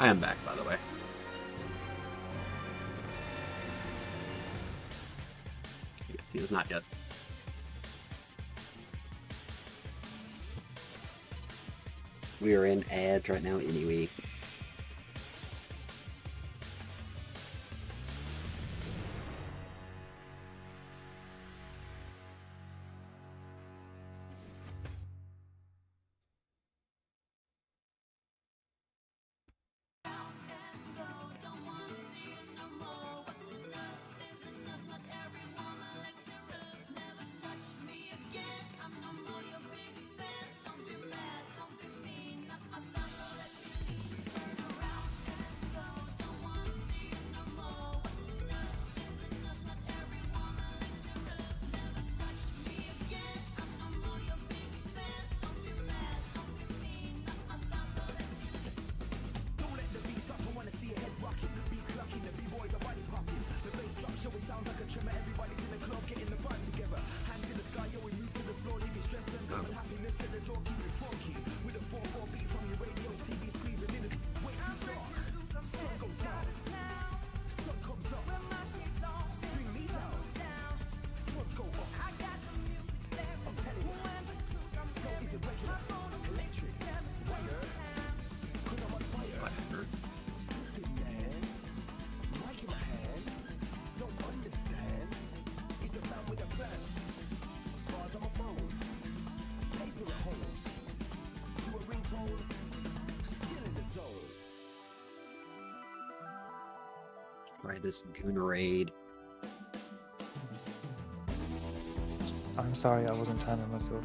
I am back, by the way. I guess he is not yet. We are in ads right now anyway. Try this Gooneraid. I'm sorry, I wasn't timing myself.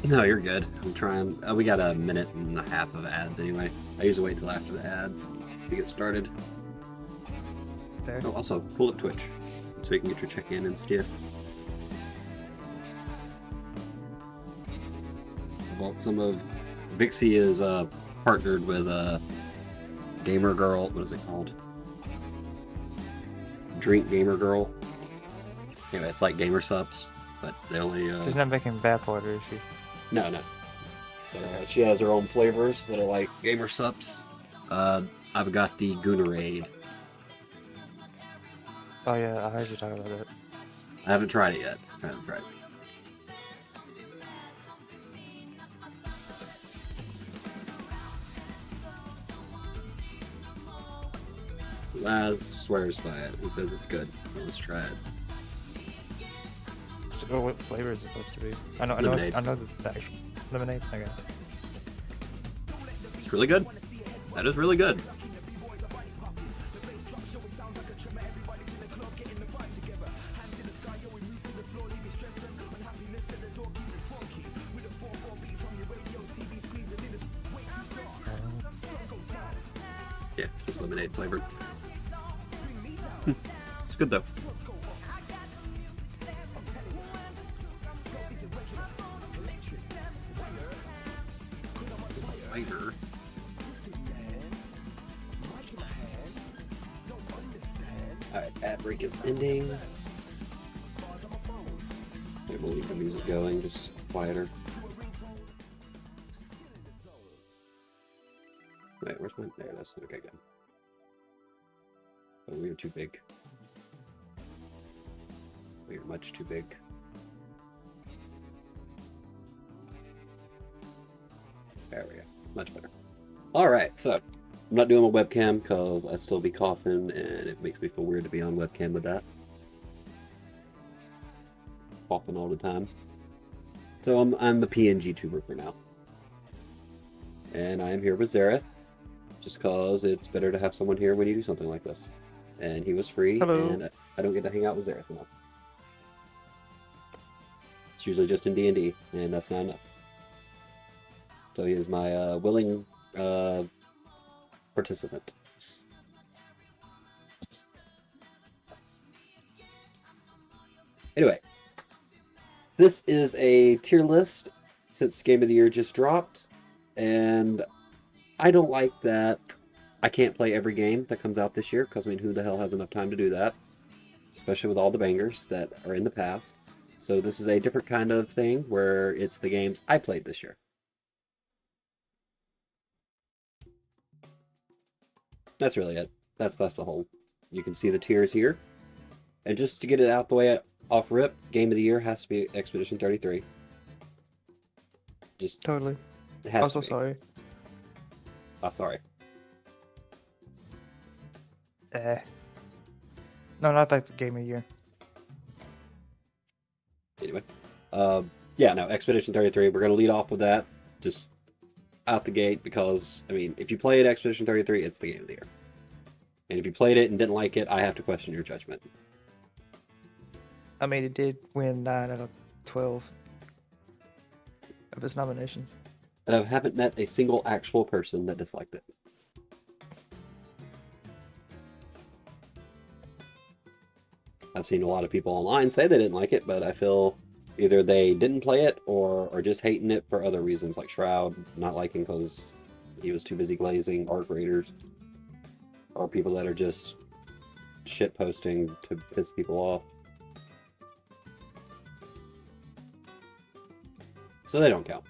No, you're good. I'm trying. We got a minute and a half of ads anyway. I usually wait till after the ads to get started. Fair. Oh, also, pull up Twitch so you can get your check-in and stuff. Well, some of Vixie is partnered with Gamer Girl. What is it called? Drink Gamer Girl. Anyway, it's like gamer subs, but they only. She's not making bathwater, is she? No, no. But, she has her own flavors that are like gamer subs. I've got the Goonerade. Oh yeah, I heard you talk about that. I haven't tried it yet. I haven't tried it. Laz swears by it. He says it's good, so let's try it. So, what flavor is it supposed to be? I know Lemonade. I know the actual lemonade. Okay. It's really good. That is really good. Yeah, it's lemonade flavored. It's good though. Flavor. Alright, ad break is ending. Maybe we'll leave the music going, just quieter. Wait, where's my... There it is. Okay, good. Oh, we are too big. We are much too big. There we go. Much better. Alright, so... I'm not doing my webcam because I still be coughing and it makes me feel weird to be on webcam with that. Coughing all the time. So I'm a PNG tuber for now. And I am here with Zehrith. Just because it's better to have someone here when you do something like this. And he was free, Hello. and I don't get to hang out with Zehrith enough. It's usually just in D&D, and that's not enough. So he is my willing participant. Anyway, this is a tier list since Game of the Year just dropped, and I don't like that I can't play every game that comes out this year, because I mean, who the hell has enough time to do that? Especially with all the bangers that are in the past. So this is a different kind of thing, where it's the games I played this year. That's really it. That's the whole. You can see the tiers here. And just to get it out the way off rip, Game of the Year has to be Expedition 33. Just Totally. it has Also to be. sorry. Oh, sorry. No, not like the game of the year. Anyway, yeah, no, Expedition 33. We're gonna lead off with that, just out the gate, because I mean, if you played Expedition 33, it's the game of the year. And if you played it and didn't like it, I have to question your judgment. I mean, it did win 9 out of 12 of its nominations. And I haven't met a single actual person that disliked it. I've seen a lot of people online say they didn't like it, but I feel either they didn't play it or are just hating it for other reasons, like Shroud not liking because he was too busy glazing Arc Raiders, or people that are just shit posting to piss people off. So they don't count.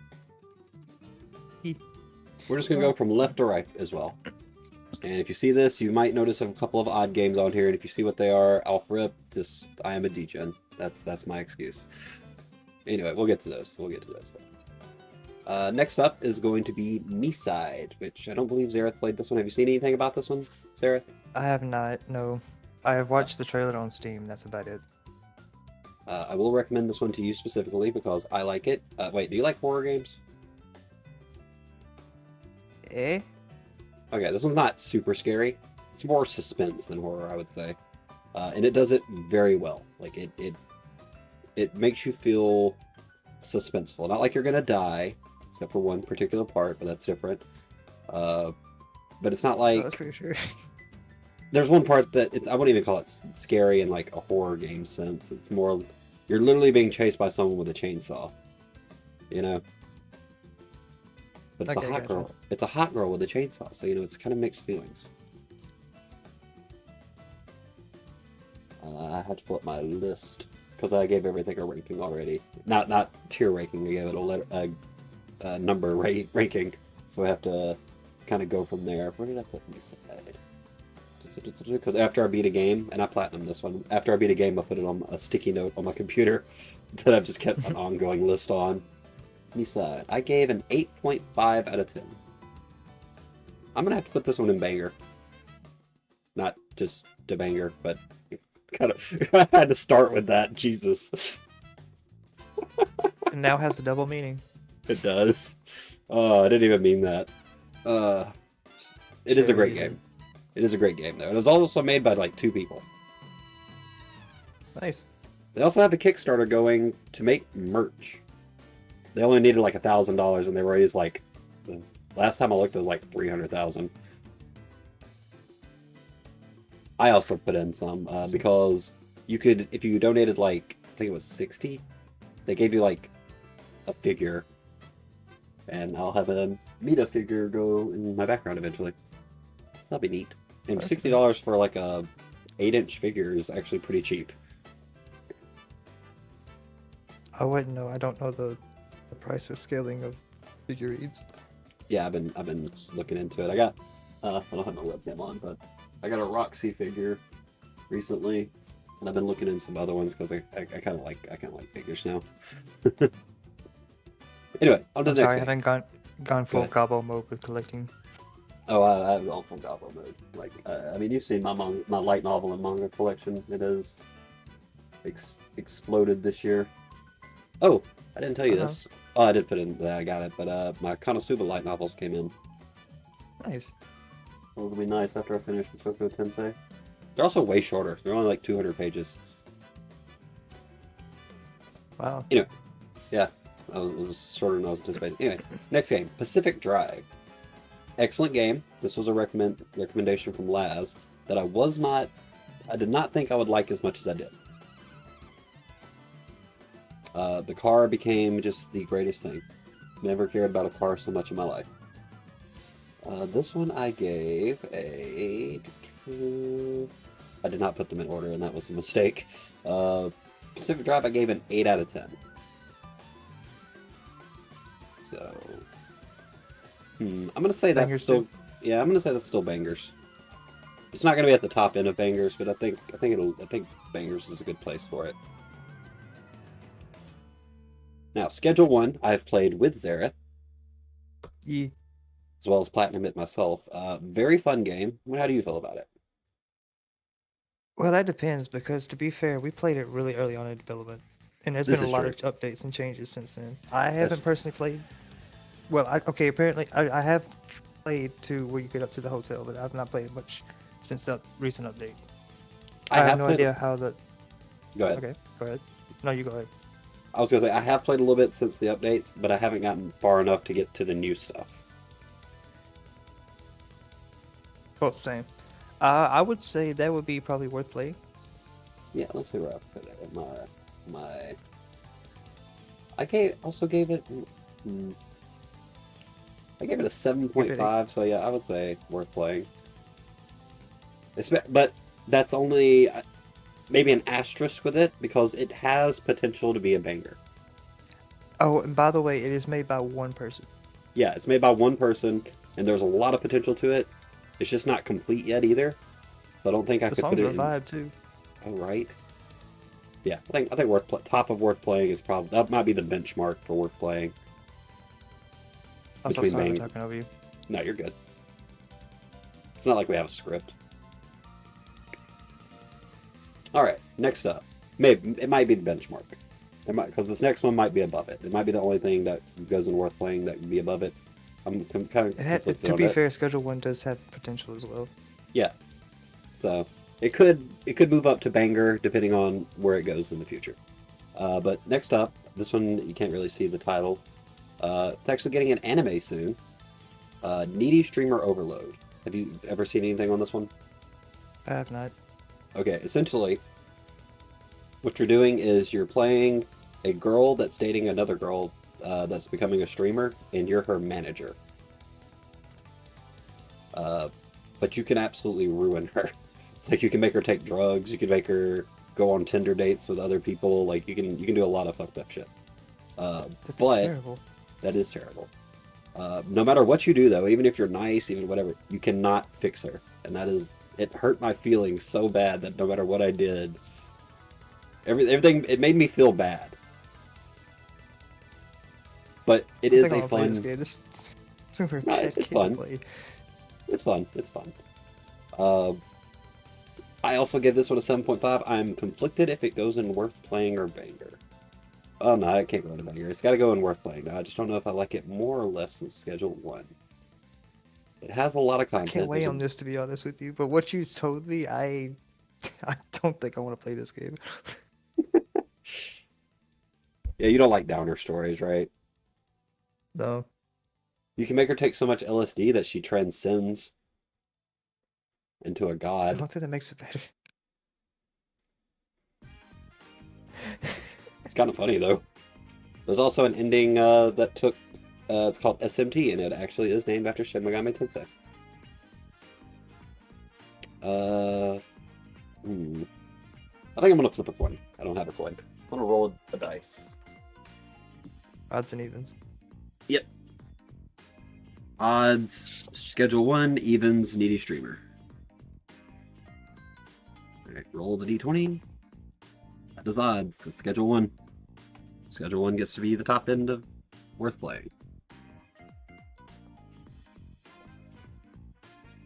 We're just going to go from left to right as well. And if you see this, you might notice a couple of odd games on here, and if you see what they are, Alf Rip, just, I am a degen. That's my excuse. Anyway, we'll get to those. We'll get to those. Next up is going to be Me-Side, which I don't believe Zehrith played this one. Have you seen anything about this one, Zehrith? I have not, no. I have watched the trailer on Steam, that's about it. I will recommend this one to you specifically because I like it. Wait, do you like horror games? Eh? Okay, this one's not super scary. It's more suspense than horror, I would say. And it does it very well. Like, it makes you feel suspenseful. Not like you're gonna die, except for one particular part, but that's different. But it's not like... Oh, that's pretty sure. There's one part that I wouldn't even call it scary in like a horror game sense. It's more... You're literally being chased by someone with a chainsaw. You know? But it's Okay, a hot gotcha. girl. It's a hot girl with a chainsaw, so you know it's kind of mixed feelings. I have to pull up my list because I gave everything a ranking already. Not tier ranking. I gave it a number ranking. So I have to kind of go from there. Where did I put this? Because after I beat a game, and I platinumed this one, after I beat a game, I put it on a sticky note on my computer that I've just kept an ongoing list on. Decide. I gave an 8.5 out of 10. I'm gonna have to put this one in banger. Not just a banger, but kind of I had to start with that. Jesus. It now has a double meaning. It does. Oh, I didn't even mean that. It is a great game. It is a great game, though. It was also made by like 2 people. Nice. They also have a Kickstarter going to make merch. They only needed like $1,000, and they raised like, last time I looked, it was like 300,000. I also put in some because you could, if you donated like, I think it was 60, they gave you like a figure, and I'll have a Meta figure go in my background eventually. So that'll be neat. And $60 for like a 8-inch figure is actually pretty cheap. I wouldn't know. I don't know the price or scaling of figurines. Yeah, I've been looking into it. I got I don't have my webcam on, but I got a Roxy figure recently, and I've been looking in some other ones because I kind of like figures now. Anyway, on to the next. I haven't gone full gobbo mode with collecting. Oh, I'm all from gobbo mode. Like, I mean, you've seen my light novel and manga collection. It has exploded this year. Oh, I didn't tell you this. Oh, I did put in that. I got it, but my Konosuba light novels came in. Nice. Well, it'll be nice after I finish Mushoku Tensei. They're also way shorter. They're only like 200 pages. Wow. Anyway, yeah, it was shorter than I was anticipating. Anyway, next game, Pacific Drive. Excellent game. This was a recommendation from Laz that I did not think I would like as much as I did. The car became just the greatest thing. Never cared about a car so much in my life. This one I gave a... I did not put them in order, and that was a mistake. Pacific Drive I gave an 8 out of 10. So... I'm gonna say that's Bangers still... too? Yeah, I'm gonna say that's still bangers. It's not gonna be at the top end of bangers, but I think bangers is a good place for it. Now, Schedule 1, I've played with Zehrith, Yeah. as well as platinum it myself. Very fun game. How do you feel about it? Well, that depends because to be fair, we played it really early on in development, and there's This been a is lot true. of updates and changes since then. I haven't personally played. Well, apparently I have played to where you get up to the hotel, but I've not played much since the recent update. I have no idea how the. Go ahead. Okay, go ahead. No, you go ahead. I was going to say, I have played a little bit since the updates, but I haven't gotten far enough to get to the new stuff. Both same. I would say that would be probably worth playing. Yeah, let's see where I put it. Also gave it... I gave it a 7.5, so yeah, I would say worth playing. But that's only maybe an asterisk with it, because it has potential to be a banger. Oh, and by the way, it is made by one person. Yeah, it's made by one person, and there's a lot of potential to it. It's just not complete yet either, so I don't think I could put it in. The songs are vibe too. Oh, right. Yeah, I think top of worth playing is probably, that might be the benchmark for worth playing. I'm so sorry for talking over you. No, you're good. It's not like we have a script. All right, next up, it might be the benchmark. Because this next one might be above it. It might be the only thing that goes in worth playing that would be above it. I'm kind of to be fair, Schedule 1 does have potential as well. Yeah, so it could move up to banger depending on where it goes in the future. But next up, this one you can't really see the title. It's actually getting an anime soon. Needy Streamer Overload. Have you ever seen anything on this one? I have not. Okay, essentially, what you're doing is you're playing a girl that's dating another girl that's becoming a streamer, and you're her manager. But you can absolutely ruin her. Like, you can make her take drugs, you can make her go on Tinder dates with other people. Like you can do a lot of fucked up shit. That's But terrible. that is terrible. No matter what you do, though, even if you're nice, even whatever, you cannot fix her. And that is, it hurt my feelings so bad that no matter what I did, everything, it made me feel bad. But it is a fun. This game. This is super No, it's fun. play. It's fun. It's fun. I also give this one a 7.5. I'm conflicted if it goes in worth playing or banger. Oh no, it can't go in banger. It's got to go in worth playing. Now, I just don't know if I like it more or less than Schedule 1. It has a lot of content. I can't wait on this, to be honest with you. But what you told me, I don't think I want to play this game. Yeah, you don't like downer stories, right? No. You can make her take so much LSD that she transcends into a I god. don't think that makes it better. It's kind of funny, though. There's also an ending that took... it's called SMT, and it actually is named after Shin Megami Tensei. I think I'm going to flip a coin. I don't have a coin. I'm going to roll a dice. Odds and evens. Yep. Odds, Schedule 1, evens, needy streamer. Alright, roll the d20. That is odds. That's Schedule 1. Schedule 1 gets to be the top end of worth playing.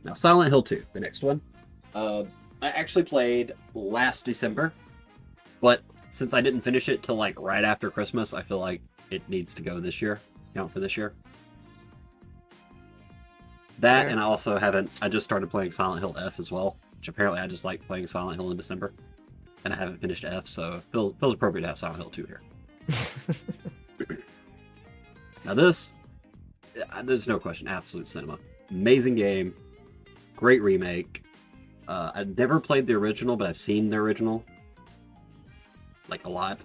Now, Silent Hill 2, the next one. I actually played last December, but since I didn't finish it till like right after Christmas, I feel like it needs to go this year. Count for this year. That, and I also I just started playing Silent Hill F as well, which apparently I just like playing Silent Hill in December. And I haven't finished F, so it feels appropriate to have Silent Hill 2 here. Now this, there's no question, absolute cinema. Amazing game, great remake. I've never played the original, but I've seen the original, like a lot.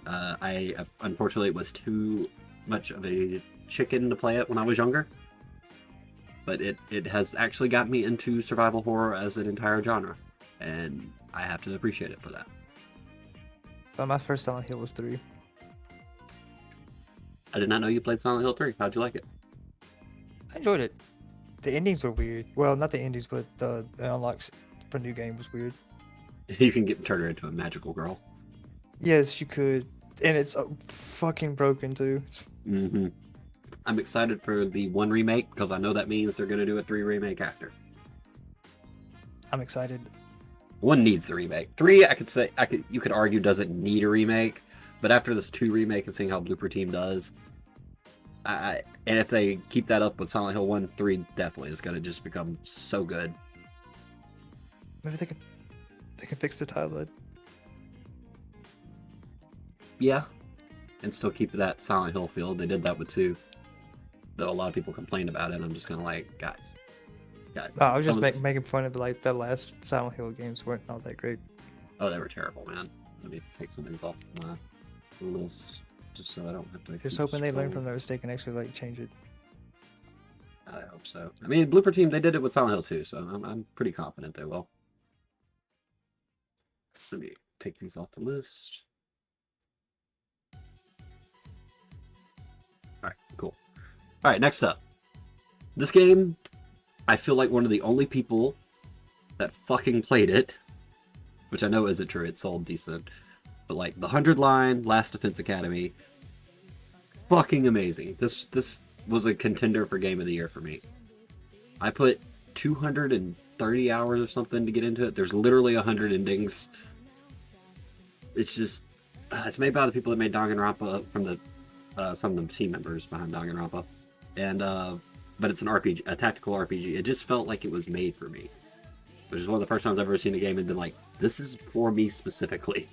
Unfortunately, it was too much of a chicken to play it when I was younger. But it has actually got me into survival horror as an entire genre, and I have to appreciate it for that. My first Silent Hill was 3. I did not know you played Silent Hill 3. How'd you like it? I enjoyed it. The endings were weird. Well, not the endings, but the unlocks for new game was weird. You can turn her into a magical girl. Yes, you could. And it's fucking broken, too. Mm-hmm. I'm excited for the 1 remake, because I know that means they're going to do a 3 remake after. I'm excited. 1 needs the remake. 3, you could argue doesn't need a remake, but after this 2 remake and seeing how Blooper Team does, and if they keep that up with Silent Hill 1, 3 definitely is going to just become so good. Maybe they can fix the timeline. Yeah, and still keep that Silent Hill feel. They did that with 2. Though a lot of people complained about it, and I'm just kind of like, guys. I was just making fun of like the last Silent Hill games weren't all that great. Oh, they were terrible, man. Let me take some things off my list, just so I don't have to. Just hoping they learn from their mistake and actually like change it. I hope so. I mean, Blooper Team, they did it with Silent Hill 2, so I'm pretty confident they will. Let me take these off the list. Alright, cool. Alright, next up. This game, I feel like one of the only people that fucking played it, which I know isn't true, it sold decent, but like the 100 line, Last Defense Academy, fucking amazing. This was a contender for Game of the Year for me. I put 230 hours or something to get into it. There's literally 100 endings. It's just, it's made by the people that made Danganronpa, from the some of the team members behind Danganronpa, and but it's an RPG, a tactical RPG. It just felt like it was made for me, which is one of the first times I've ever seen a game and been like, this is for me specifically.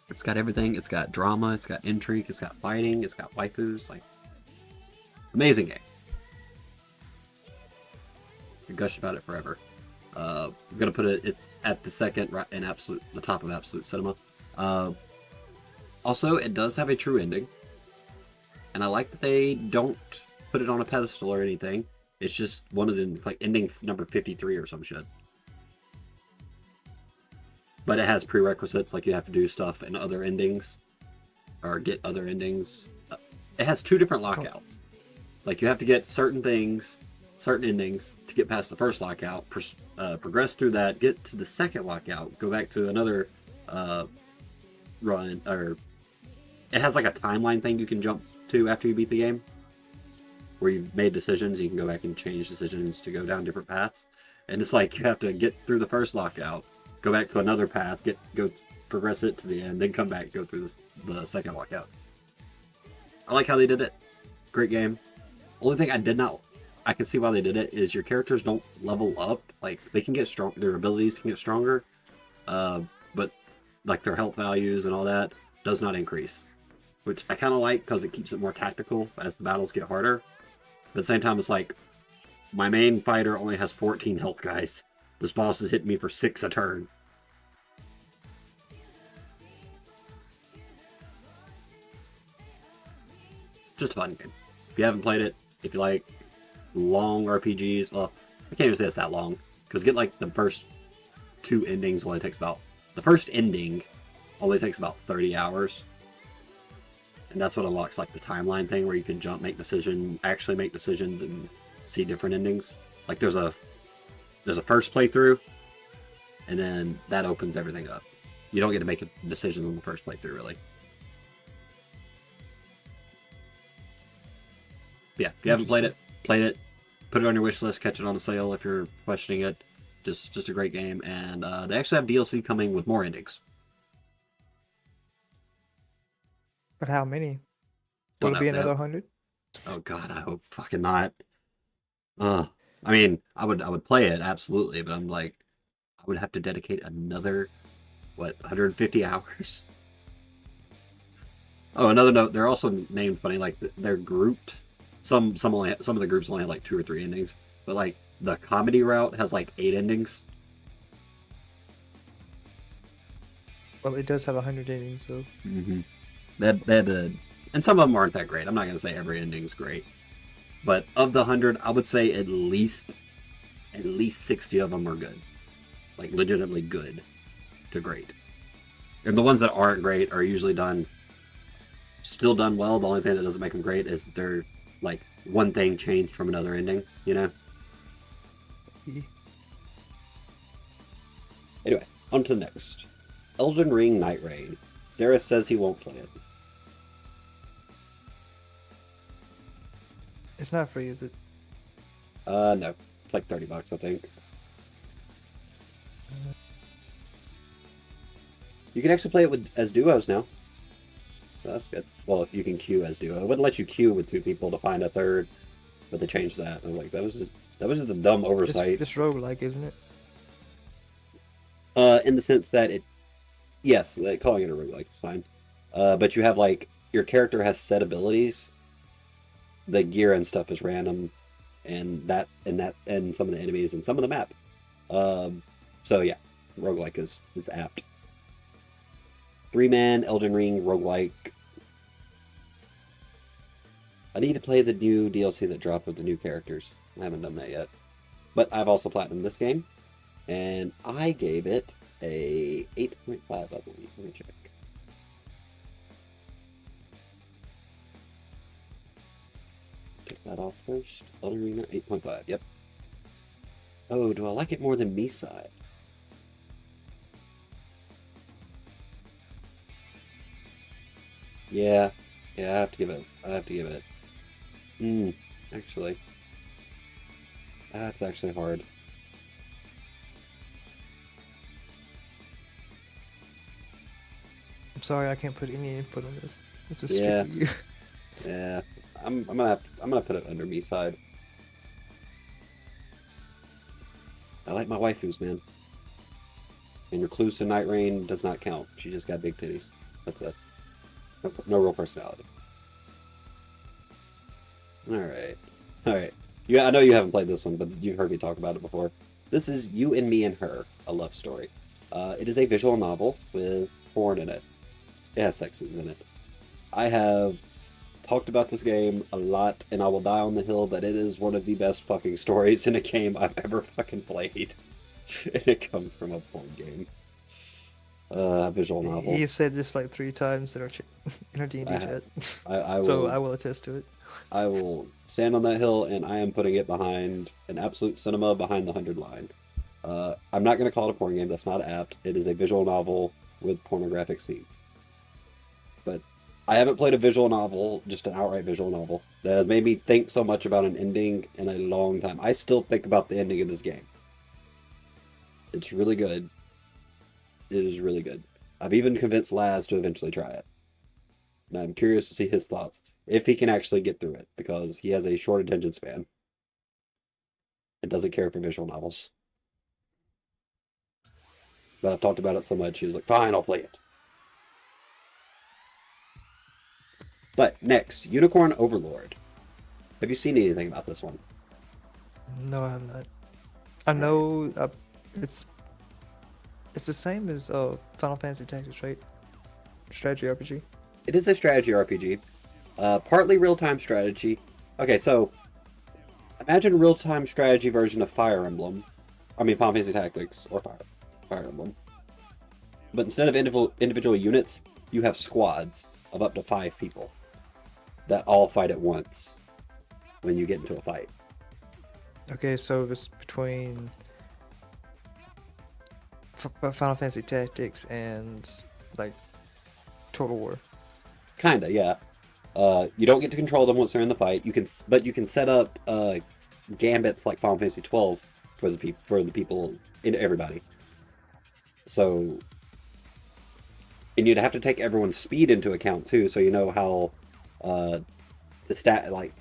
It's got everything. It's got drama. It's got intrigue. It's got fighting. It's got waifus. Like, amazing game. I can gush about it forever. I'm gonna put it. It's at the second, right in the top of Absolute Cinema. Also, it does have a true ending, and I like that they don't put it on a pedestal or anything. It's just one of them. It's like ending number 53 or some shit. but it has prerequisites, like you have to do stuff in other endings, or get other endings. It has 2 different lockouts. Like you have to get certain things, certain endings to get past the first lockout, progress through that, get to the second lockout, go back to another run, or it has like a timeline thing you can jump to after you beat the game, where you've made decisions, you can go back and change decisions to go down different paths. And it's like you have to get through the first lockout, go back to another path, go progress it to the end, then come back, go through the second lockout. I like how they did it. Great game. Only thing I can see why they did it is your characters don't level up. Like they can get strong, their abilities can get stronger, but like their health values and all that does not increase, which I kind of like because it keeps it more tactical as the battles get harder. But at the same time, it's like my main fighter only has 14 health, guys. This boss is hitting me for 6 a turn. Just a fun game. If you haven't played it, if you like long RPGs, well, I can't even say it's that long, because get like the first 2 endings only takes about, the first ending only takes about 30 hours. And that's what unlocks like the timeline thing where you can jump, actually make decisions and see different endings. Like there's a first playthrough, and then that opens everything up. You don't get to make a decision on the first playthrough, really. Yeah, if you haven't played it, put it on your wish list, catch it on a sale if you're questioning it. Just a great game, and they actually have DLC coming with more endings. But how many? Don't Will it know. be another 100? Oh god, I hope fucking not. I mean, I would play it absolutely, but I'm like, I would have to dedicate another 150 hours. Oh, another note, they're also named funny, like they're grouped. Some of the groups only have like 2 or 3 endings, but like the comedy route has like 8 endings. Well, it does have 100 endings, so. Mm-hmm. They had to, and some of them aren't that great. I'm not gonna say every ending's great, but of the 100, I would say at least 60 of them are good, like legitimately good to great. And the ones that aren't great are usually still done well. The only thing that doesn't make them great is that they're like one thing changed from another ending, you know? Yeah. Anyway, on to the next. Elden Ring Night Rain. Zehrith says he won't play it. It's not free, is it? No. It's like $30, I think. You can actually play it as duos now. So that's good. Well, if you can queue as duo. It wouldn't let you queue with 2 people to find a third, but they changed that. I was like, that was just a dumb oversight. It's roguelike, isn't it? In the sense that yes, calling it a roguelike is fine. But you have like, your character has set abilities. The gear and stuff is random, and some of the enemies and some of the map. So yeah, roguelike is apt. 3-man Elden Ring roguelike. I need to play the new DLC that dropped with the new characters. I haven't done that yet. But I've also platinumed this game, and I gave it a 8.5, I believe. Let me check. Take that off first. Elden Ring 8.5, yep. Oh, do I like it more than Misai? Yeah, I have to give it. Actually. That's actually hard. I'm sorry, I can't put any input on this. This is Yeah. strictly you. Yeah. I'm gonna put it under Misai. I like my waifus, man. And Recluse in Night Rain does not count. She just got big titties. That's it. No real personality. Alright. Alright. Yeah, I know you haven't played this one, but you've heard me talk about it before. This is You and Me and Her, a love story. It is a visual novel with porn in it. It has sex scenes in it. I have talked about this game a lot, and I will die on the hill that it is one of the best fucking stories in a game I've ever fucking played. And it comes from a porn game. Visual novel. You said this like 3 times in our D&D I chat. have. I So will. I will attest to it. I will stand on that hill, and I am putting it behind an absolute cinema behind the 100 line. I'm not going to call it a porn game. That's not apt. It is a visual novel with pornographic scenes. But I haven't played a visual novel, just an outright visual novel, that has made me think so much about an ending in a long time. I still think about the ending of this game. It's really good. It is really good. I've even convinced Laz to eventually try it. And I'm curious to see his thoughts, if he can actually get through it, because he has a short attention span and doesn't care for visual novels. But I've talked about it so much, he was like, fine, I'll play it. But next, Unicorn Overlord. Have you seen anything about this one? No, I have not. I know it's the same as Final Fantasy Tactics, right? Strategy RPG. It is a strategy RPG. Partly real-time strategy. Okay, so imagine real-time strategy version of Fire Emblem. I mean, Final Fantasy Tactics or Fire Emblem. But instead of individual units, you have squads of up to 5 people that all fight at once when you get into a fight. Okay, so it's between Final Fantasy Tactics and like Total War. Kinda, yeah. You don't get to control them once they're in the fight. But you can set up gambits like Final Fantasy 12 for the people in everybody. So, and you'd have to take everyone's speed into account too, so you know how the stat like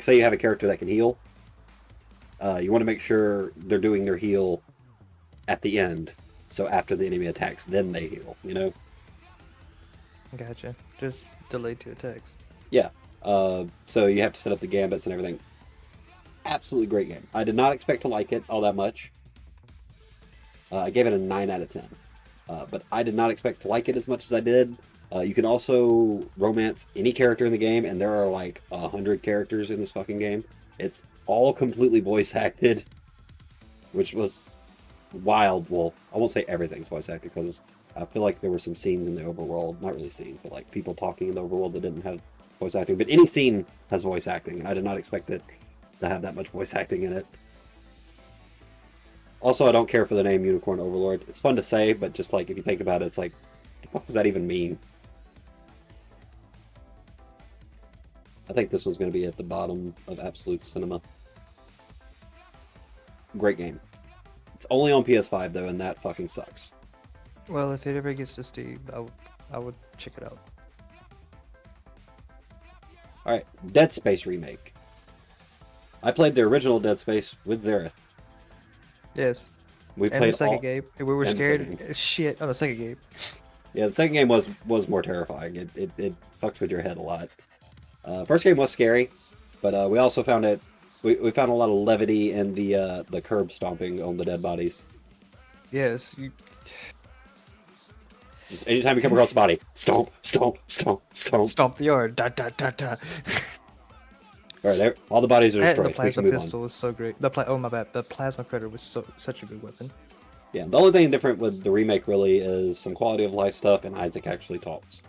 say you have a character that can heal. You want to make sure they're doing their heal at the end, so after the enemy attacks, then they heal. You know. Gotcha. Just delayed to attacks. Yeah. So you have to set up the gambits and everything. Absolutely great game. I did not expect to like it all that much. I gave it a 9 out of 10. But I did not expect to like it as much as I did. You can also romance any character in the game, and there are like 100 characters in this fucking game. It's all completely voice acted, which was wild. Well, I won't say everything's voice acted because I feel like there were some scenes in the overworld, not really scenes, but like people talking in the overworld that didn't have voice acting. But any scene has voice acting, and I did not expect it to have that much voice acting in it. Also, I don't care for the name Unicorn Overlord. It's fun to say, but just like if you think about it, it's like, what the fuck does that even mean? I think this one's going to be at the bottom of Absolute Cinema. Great game. It's only on PS5 though, and that fucking sucks. Well, if it ever gets to Steam, I would check it out. Alright, Dead Space Remake. I played the original Dead Space with Zehrith. Yes. We And played the second all... game. And we were and the scared second game. as shit on the second game. Yeah, the second game was more terrifying. It fucked with your head a lot. First game was scary, but we also found it. We found a lot of levity in the curb stomping on the dead bodies. Yes. Just anytime you come across a body, stomp, stomp, stomp, stomp. Stomp the yard. Da da da da. All right, all the bodies are And destroyed. the We plasma can move pistol on. was so great. Oh my bad. The plasma cutter was such a good weapon. Yeah, the only thing different with the remake really is some quality of life stuff, and Isaac actually talks.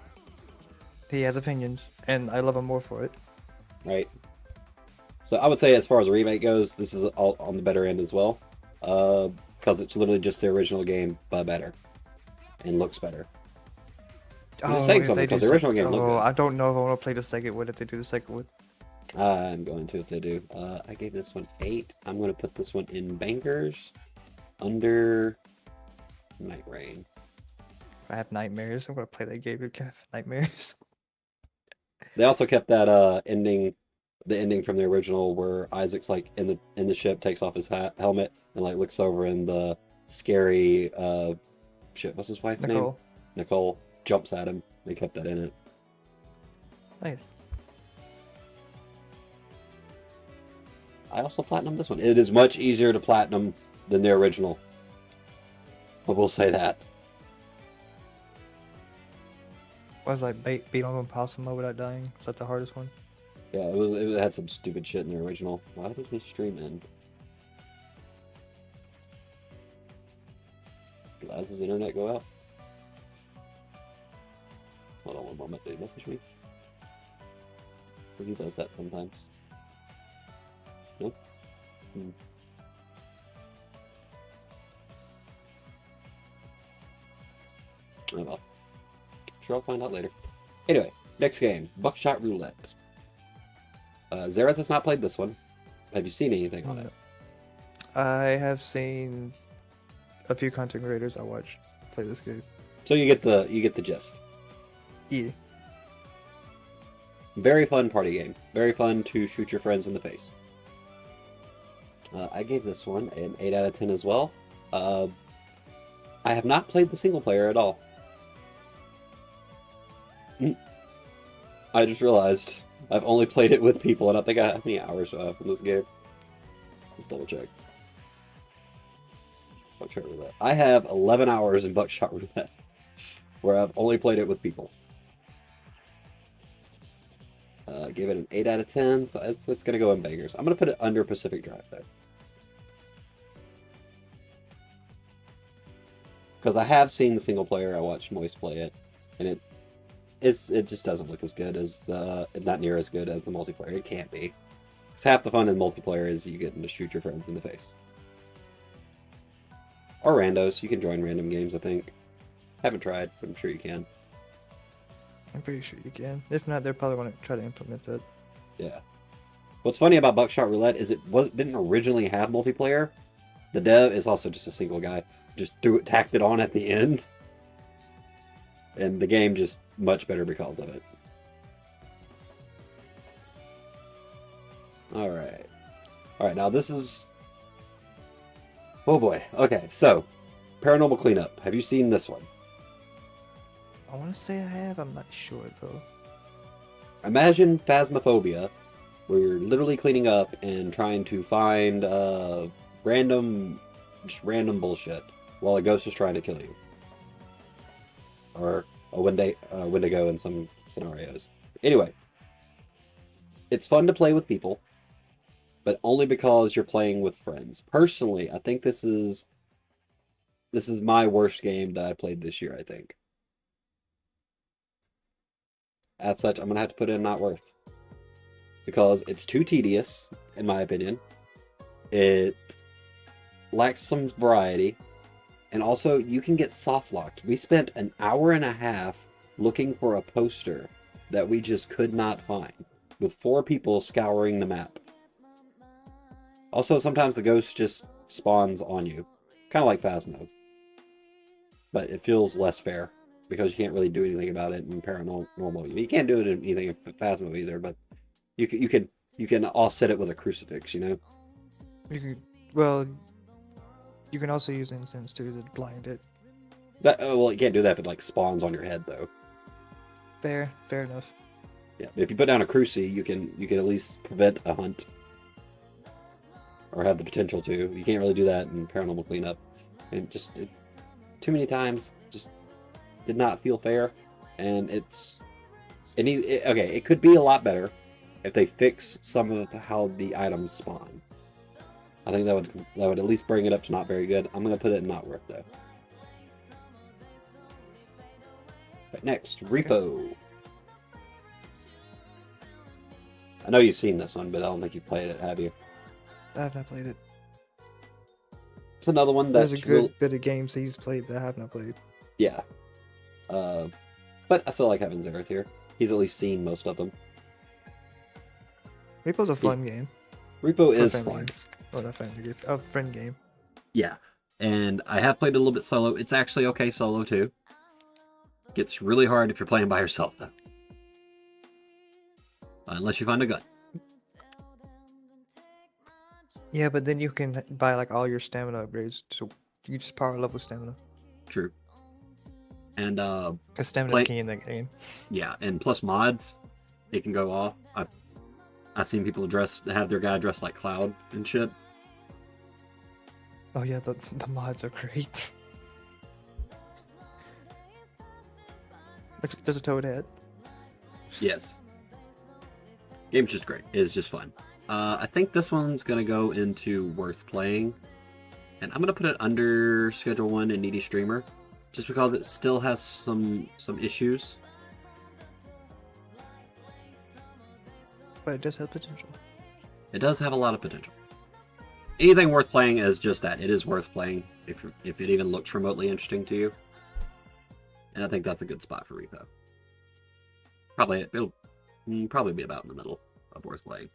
He has opinions, and I love him more for it. Right. So I would say, as far as the remake goes, this is all on the better end as well, because it's literally just the original game but better, and looks better. I'm just saying if something they because do the original game looked Oh, good. I don't know if I want to play the second one if they do the second one. I'm going to if they do. I gave this one 8. I'm going to put this one in bankers under Night Rain. If I have nightmares, I'm gonna play that game if I have nightmares. They also kept that ending, the ending from the original where Isaac's like in the ship, takes off his helmet and like looks over and the scary shit. What's his wife's name? Nicole jumps at him. They kept that in it. Nice. I also platinumed this one. It is much easier to platinum than the original. I will say that. Was like beat on impossible mode without dying? Is that the hardest one? Yeah, it had some stupid shit in the original. Why did his stream end? Did Laz's internet go out? Hold on one moment. Did he message me? Because he does that sometimes. Nope. Oh well. Sure, I'll find out later. Anyway, next game. Buckshot Roulette. Zehrith has not played this one. Have you seen anything on it? I have seen a few content creators I watch play this game. So you get the gist. Yeah. Very fun party game. Very fun to shoot your friends in the face. I gave this one an 8 out of 10 as well. I have not played the single player at all. I just realized I've only played it with people, and I think I have how many hours I have in this game. Let's double check. Buckshot Roulette. I have 11 hours in Buckshot Roulette, where I've only played it with people. Give it an 8 out of 10, so it's going to go in bangers. I'm going to put it under Pacific Drive, though. Because I have seen the single player, I watched Moist play it, and it just doesn't look as good as not near as good as the multiplayer. It can't be. Because half the fun in multiplayer is you getting to shoot your friends in the face. Or randos. You can join random games, I think. Haven't tried, but I'm sure you can. I'm pretty sure you can. If not, they're probably going to try to implement that. Yeah. What's funny about Buckshot Roulette is it didn't originally have multiplayer. The dev is also just a single guy. Just tacked it on at the end. And the game just much better because of it. Alright. Alright, now this is... Oh boy. Okay, so. Paranormal Cleanup. Have you seen this one? I want to say I have. I'm not sure, though. Imagine Phasmophobia, where you're literally cleaning up and trying to find random bullshit while a ghost is trying to kill you. Or a Wendigo in some scenarios. Anyway, it's fun to play with people, but only because you're playing with friends. Personally, I think this is my worst game that I played this year, I think. As such, I'm going to have to put in not worth. Because it's too tedious, in my opinion. It lacks some variety. And also, you can get soft locked. We spent an hour and a half looking for a poster that we just could not find. With 4 people scouring the map. Also, sometimes the ghost just spawns on you. Kind of like Phasmo. But it feels less fair. Because you can't really do anything about it in paranormal. You can't do it in anything in Phasmo either, but you can offset it with a crucifix, you know? You can also use incense too to blind it. Well, you can't do that if it like spawns on your head though. Fair enough. Yeah, but if you put down a cruci, you can at least prevent a hunt. Or have the potential to. You can't really do that in Paranormal Cleanup. And too many times, just did not feel fair, and it could be a lot better if they fix some of how the items spawn. I think that would at least bring it up to not very good. I'm gonna put it in not worth though. Right, next, Repo. I know you've seen this one, but I don't think you've played it, have you? I have not played it. It's another one that's There's a good bit of games he's played that I have not played. Yeah. But I still like having Zehrith here. He's at least seen most of them. Repo's a fun game. Repo is fun. Oh, not family game. A friend game. Yeah. And I have played it a little bit solo. It's actually okay solo too. Gets really hard if you're playing by yourself though. Unless you find a gun. Yeah, but then you can buy like all your stamina upgrades, so you just power level stamina. True. And because stamina's key in that game. Yeah, and plus mods, it can go off. I've seen people have their guy dressed like Cloud and shit. Oh yeah, the mods are great. There's a toad head. Yes. Game's just great. It's just fun. I think this one's gonna go into worth playing, and I'm gonna put it under Schedule 1 and Needy Streamer, just because it still has some issues. but it does have potential. It does have a lot of potential. Anything worth playing is just that. It is worth playing if it even looks remotely interesting to you. And I think that's a good spot for repo. It'll probably be about in the middle of worth playing.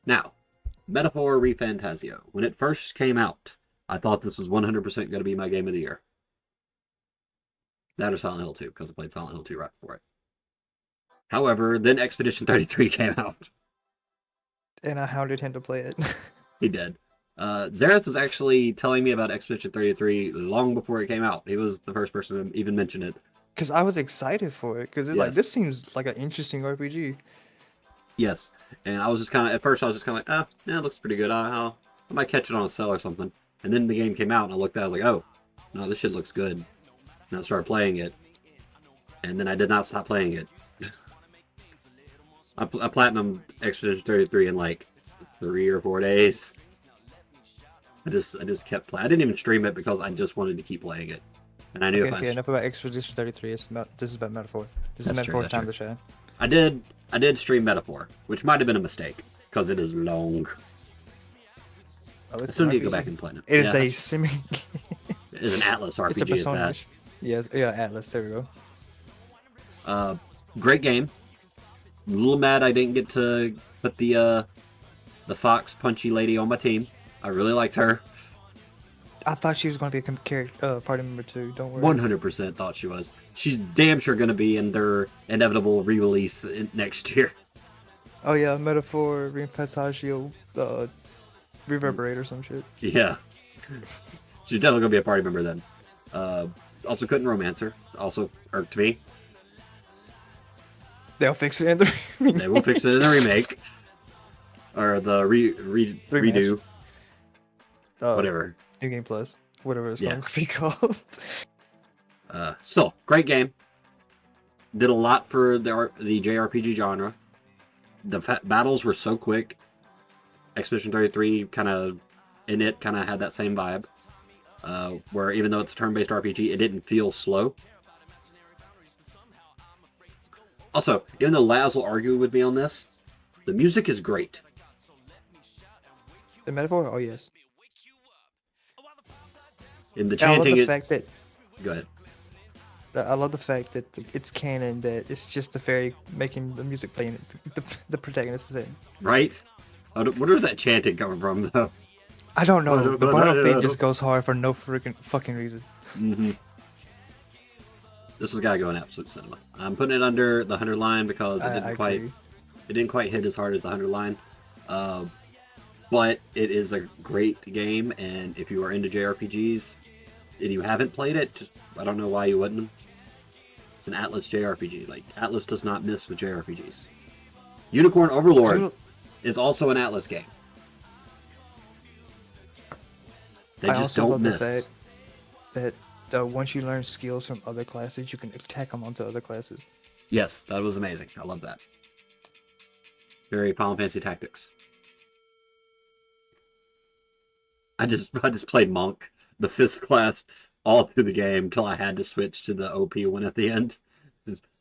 Now, Metaphor ReFantasio. When it first came out, I thought this was 100% going to be my game of the year. That or Silent Hill 2, because I played Silent Hill 2 right before it. However, then Expedition 33 came out. And I hounded him to play it. He did. Zehrith was actually telling me about Expedition 33 long before it came out. He was the first person to even mention it. Because I was excited for it, because it's like, this seems like an interesting RPG. Yes, and I was just kind of, at first I was just kind of like, yeah, it looks pretty good. I might catch it on a sale or something. And then the game came out, and I looked at it, I was like, oh, no, this shit looks good. And I started playing it. And then I did not stop playing it. I platinumed Expedition 33 in like 3 or 4 days. I just kept playing. I didn't even stream it because I just wanted to keep playing it. And I knew Okay, enough about Expedition 33. This is about Metaphor. This is Metaphor's time to shine. I did stream Metaphor, which might have been a mistake, because it is long. Oh, I still need to go back and play it. It is a semi... It is an Atlas RPG It's a Persona. at that. Yes, yeah, Atlas, there we go. Great game. A little mad I didn't get to put the fox punchy lady on my team. I really liked her. I thought she was going to be a party member too, don't worry. 100% thought she was. She's damn sure going to be in their inevitable re-release next year. Oh yeah, Metaphor, ReFantasio, Reverberate or some shit. Yeah. She's definitely going to be a party member then. Also couldn't romance her. Also irked me. They'll fix it in the remake. They will fix it in the remake. Or the redo. Whatever. New Game Plus. Whatever it's going to be called. Still, great game. Did a lot for the JRPG genre. The battles were so quick. Expedition 33 kind of had that same vibe. Where even though it's a turn-based RPG, it didn't feel slow. Also, even though Laz will argue with me on this, the music is great. The Metaphor? Oh, yes. In the chanting... I love the fact that... Go ahead. I love the fact that it's canon, that it's just the fairy making the music playing the protagonist is in. Right? Where is that chanting coming from, though? I don't know. The bottom thing just goes hard for no fucking reason. Mm-hmm. This has got to go in absolute cinema. I'm putting it under the 100 line because it didn't quite hit as hard as the 100 line. But it is a great game, and if you are into JRPGs and you haven't played it, I don't know why you wouldn't. It's an Atlas JRPG. Like, Atlas does not miss with JRPGs. Unicorn Overlord is also an Atlas game. They just don't miss. The fact that once you learn skills from other classes, you can attack them onto other classes. Yes, that was amazing. I love that. Very Final Fantasy Tactics. I just played Monk, the 5th class, all through the game until I had to switch to the OP one at the end.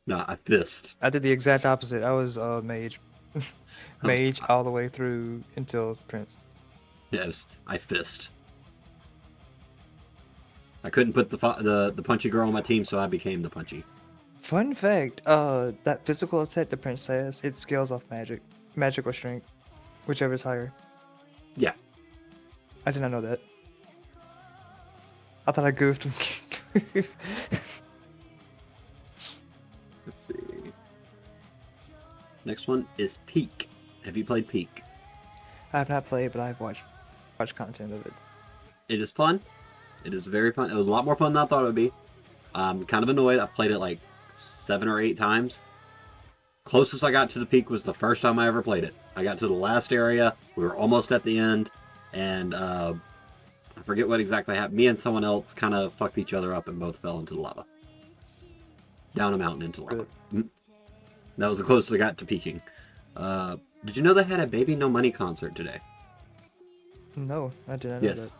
No, I fist. I did the exact opposite. I was mage. Mage all the way through until Prince. Yes, I fist. I couldn't put the punchy girl on my team, so I became the punchy. Fun fact, that physical attack the Prince has, it scales off magic or strength, whichever is higher. Yeah. I did not know that. I thought I goofed. Let's see. Next one is Peak. Have you played Peak? I have not played, but I've watched content of it. It is fun. It is very fun. It was a lot more fun than I thought it would be. I'm kind of annoyed. I've played it like 7 or 8 times. Closest I got to the Peak was the first time I ever played it. I got to the last area. We were almost at the end. And I forget what exactly happened. Me and someone else kind of fucked each other up and both fell into the lava. Down a mountain into lava. That was the closest I got to peaking. Did you know they had a Baby No Money concert today? No, I did not know that. Yes,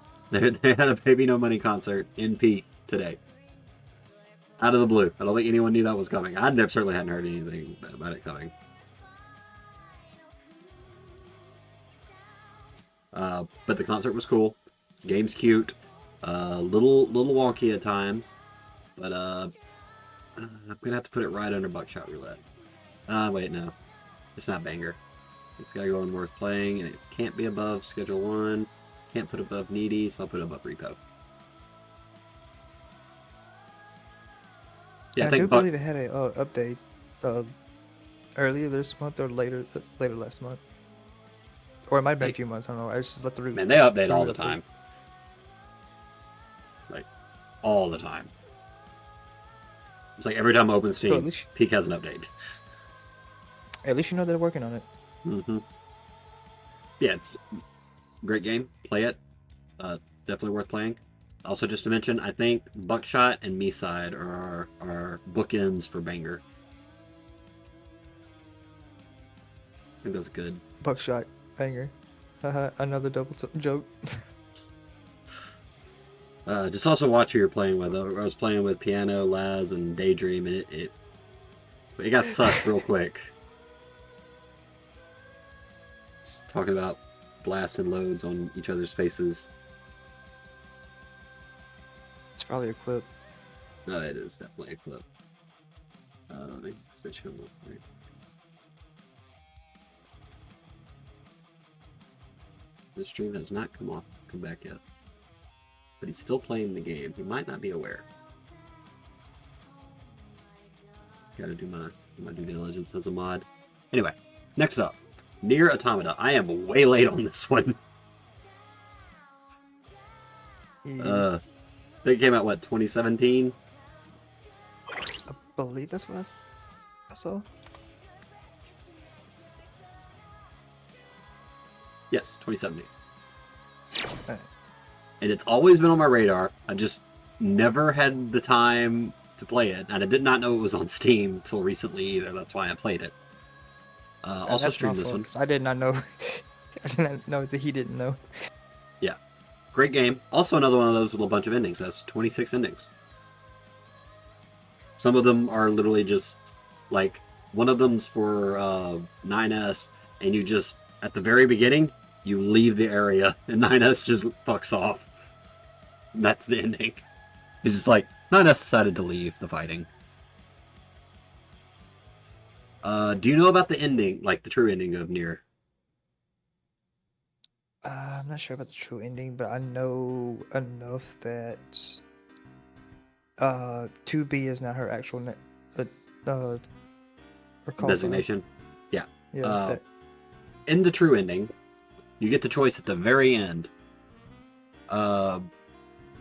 they had a Baby No Money concert in Peak today. Out of the blue. I don't think anyone knew that was coming. I certainly hadn't heard anything about it coming. But the concert was cool. Game's cute. Little wonky at times, but I'm gonna have to put it right under Buckshot Roulette. Wait, no, it's not Banger. It's gotta go on Worth Playing, and it can't be above Schedule 1. Can't put above Needy, so I'll put it above Repo. Yeah, I do believe it had a update earlier this month or later last month, or it might have been a few months. I don't know. I just let the man, they update all the time. Like all the time. It's like every time I open Steam, so Peak has an update. At least you know they're working on it. Mm-hmm. Yeah, it's a great game. Play it. Definitely worth playing. Also, just to mention, I think Buckshot and Me-Side are our bookends for Banger. I think that's good. Buckshot, Banger. Another double joke. Just also watch who you're playing with. I was playing with Piano, Laz, and Daydream, and it got sus real quick. Just talking about blasting loads on each other's faces. It's probably a clip. No, it is definitely a clip. Let me switch him up here. This stream has not come back yet. But he's still playing the game. He might not be aware. Gotta do my due diligence as a mod. Anyway, next up, Nier Automata. I am way late on this one. Yeah. It came out, what, 2017? I believe that's what I saw. Yes, 2017. Right. And it's always been on my radar. I just never had the time to play it. And I did not know it was on Steam until recently either. That's why I played it. Also streamed this one. I did not know. I did not know that he didn't know. Yeah. Great game. Also another one of those with a bunch of endings. That's 26 endings. Some of them are literally just, like, one of them's for 9S, and you just, at the very beginning, you leave the area, and 9S just fucks off. And that's the ending. It's just like, 9S decided to leave the fighting. Do you know about the ending, like the true ending of Nier? I'm not sure about the true ending, but I know enough that 2B is not her actual designation. Yeah. Yeah. In the true ending, you get the choice at the very end because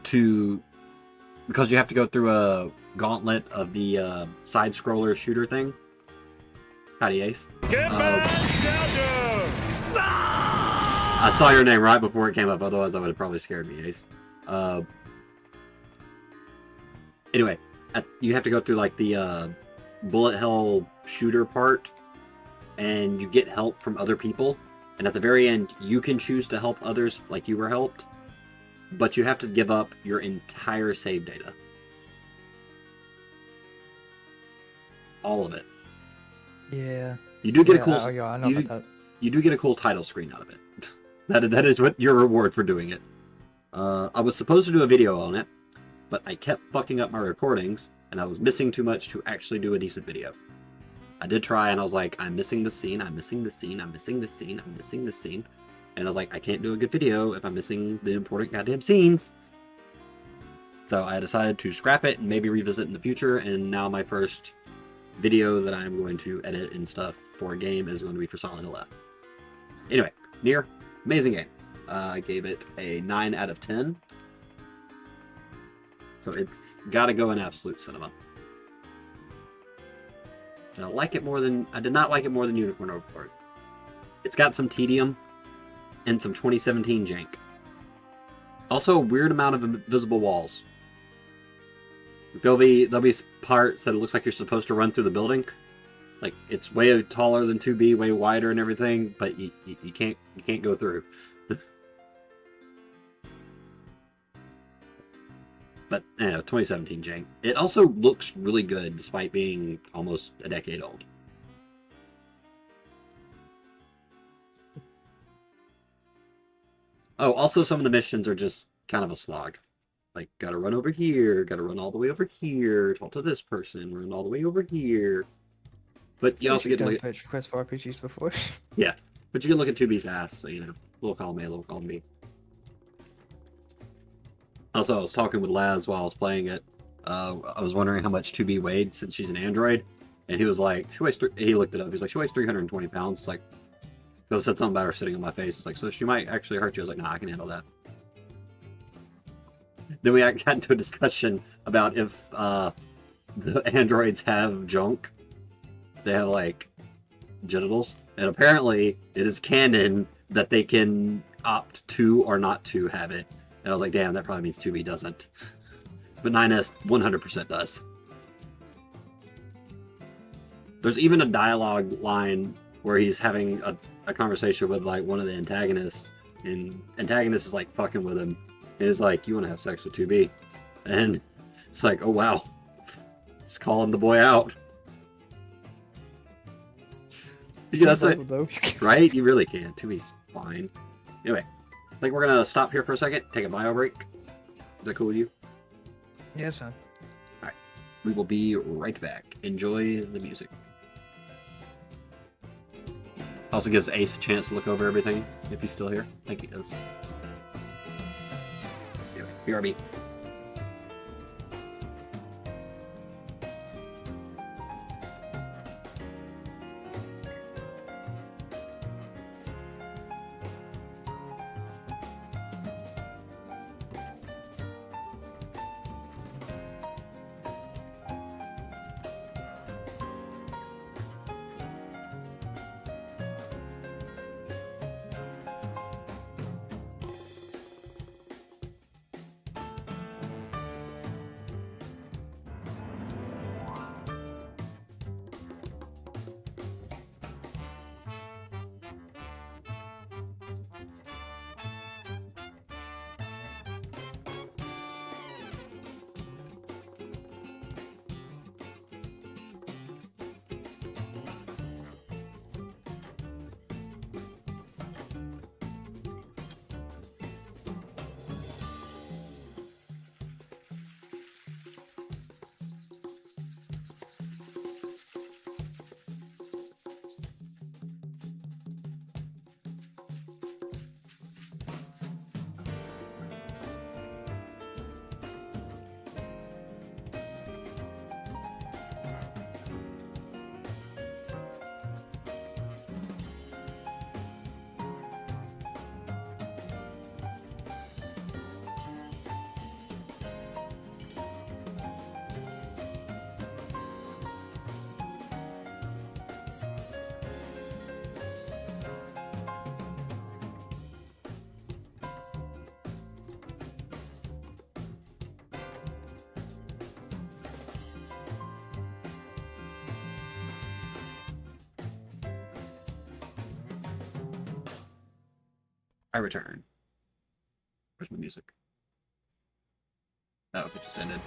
you have to go through a gauntlet of the side-scroller shooter thing. Howdy, Ace. I saw your name right before it came up, otherwise that would have probably scared me, Ace. Anyway, you have to go through like the bullet hell shooter part, and you get help from other people. And at the very end, you can choose to help others like you were helped, but you have to give up your entire save data. All of it. Yeah. You do get a cool. I know about that. You do get a cool title screen out of it. That is what your reward for doing it. I was supposed to do a video on it, but I kept fucking up my recordings, and I was missing too much to actually do a decent video. I did try, and I was like, I'm missing the scene, I'm missing the scene, I'm missing the scene, I'm missing the scene. And I was like, I can't do a good video if I'm missing the important goddamn scenes. So I decided to scrap it and maybe revisit in the future, and now my first video that I'm going to edit and stuff for a game is going to be for Silent Hill F. Anyway, Nier, amazing game. I gave it a 9 out of 10. So it's got to go in absolute cinema. And I did not like it more than Unicorn Overlord. It's got some tedium and some 2017 jank. Also, a weird amount of invisible walls. There'll be parts that it looks like you're supposed to run through the building. Like, it's way taller than 2B, way wider and everything, but you can't go through. But, 2017 jank. It also looks really good, despite being almost a decade old. Oh, also some of the missions are just kind of a slog. Like, gotta run over here, gotta run all the way over here, talk to this person, run all the way over here. But you At least also you've get to done look at, fetch requests for RPGs before. yeah, but you can look at 2B's ass, so, little column A, little column B. Also, I was talking with Laz while I was playing it. I was wondering how much 2B weighed since she's an android, and he was like, he looked it up. He's like, she weighs 320 pounds. It's like, because I said something about her sitting on my face. It's like, so she might actually hurt you. I was like, nah, I can handle that. Then we got into a discussion about if the androids have junk. They have like genitals, and apparently it is canon that they can opt to or not to have it. And I was like, damn, that probably means 2B doesn't. But 9S 100% does. There's even a dialogue line where he's having a conversation with like one of the antagonists, and antagonist is like fucking with him, and he's like, "You want to have sex with 2B?" And it's like, "Oh wow, just calling the boy out." You gotta say, right? You really can. 2B's fine. Anyway, I think we're gonna stop here for a second, take a bio break. Is that cool with you? Yeah, it's fine. All right, we will be right back. Enjoy the music. Also gives Ace a chance to look over everything, if he's still here. I think he is. Anyway, BRB. I return. Where's my music? Oh, it just ended.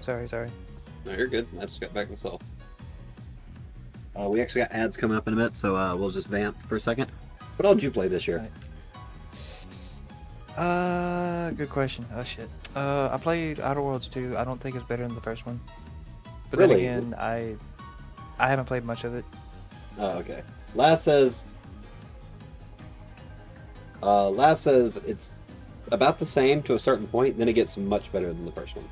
Sorry. No, you're good. I just got back myself. We actually got ads coming up in a bit, so we'll just vamp for a second. What all did you play this year? Right. Good question. Oh shit. I played Outer Worlds 2. I don't think it's better than the first one. But Really? then again, I haven't played much of it. Oh, okay. Last says it's about the same to a certain point, then it gets much better than the first one.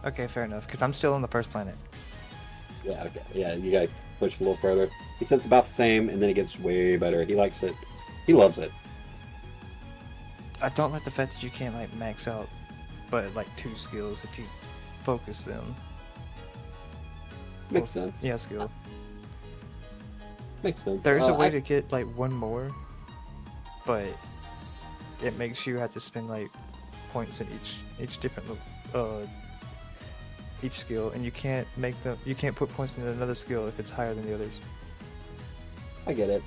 Okay, fair enough. Because I'm still on the first planet. Yeah, okay. Yeah, you gotta push a little further. He said it's about the same, and then it gets way better. He likes it. He loves it. I don't like the fact that you can't like max out, but like 2 skills if you focus them. Makes sense. Yeah, skill. Makes sense. There's a way to get like 1 more, but it makes you have to spend like points in each different each skill, and you can't put points in another skill if it's higher than the others. I get it.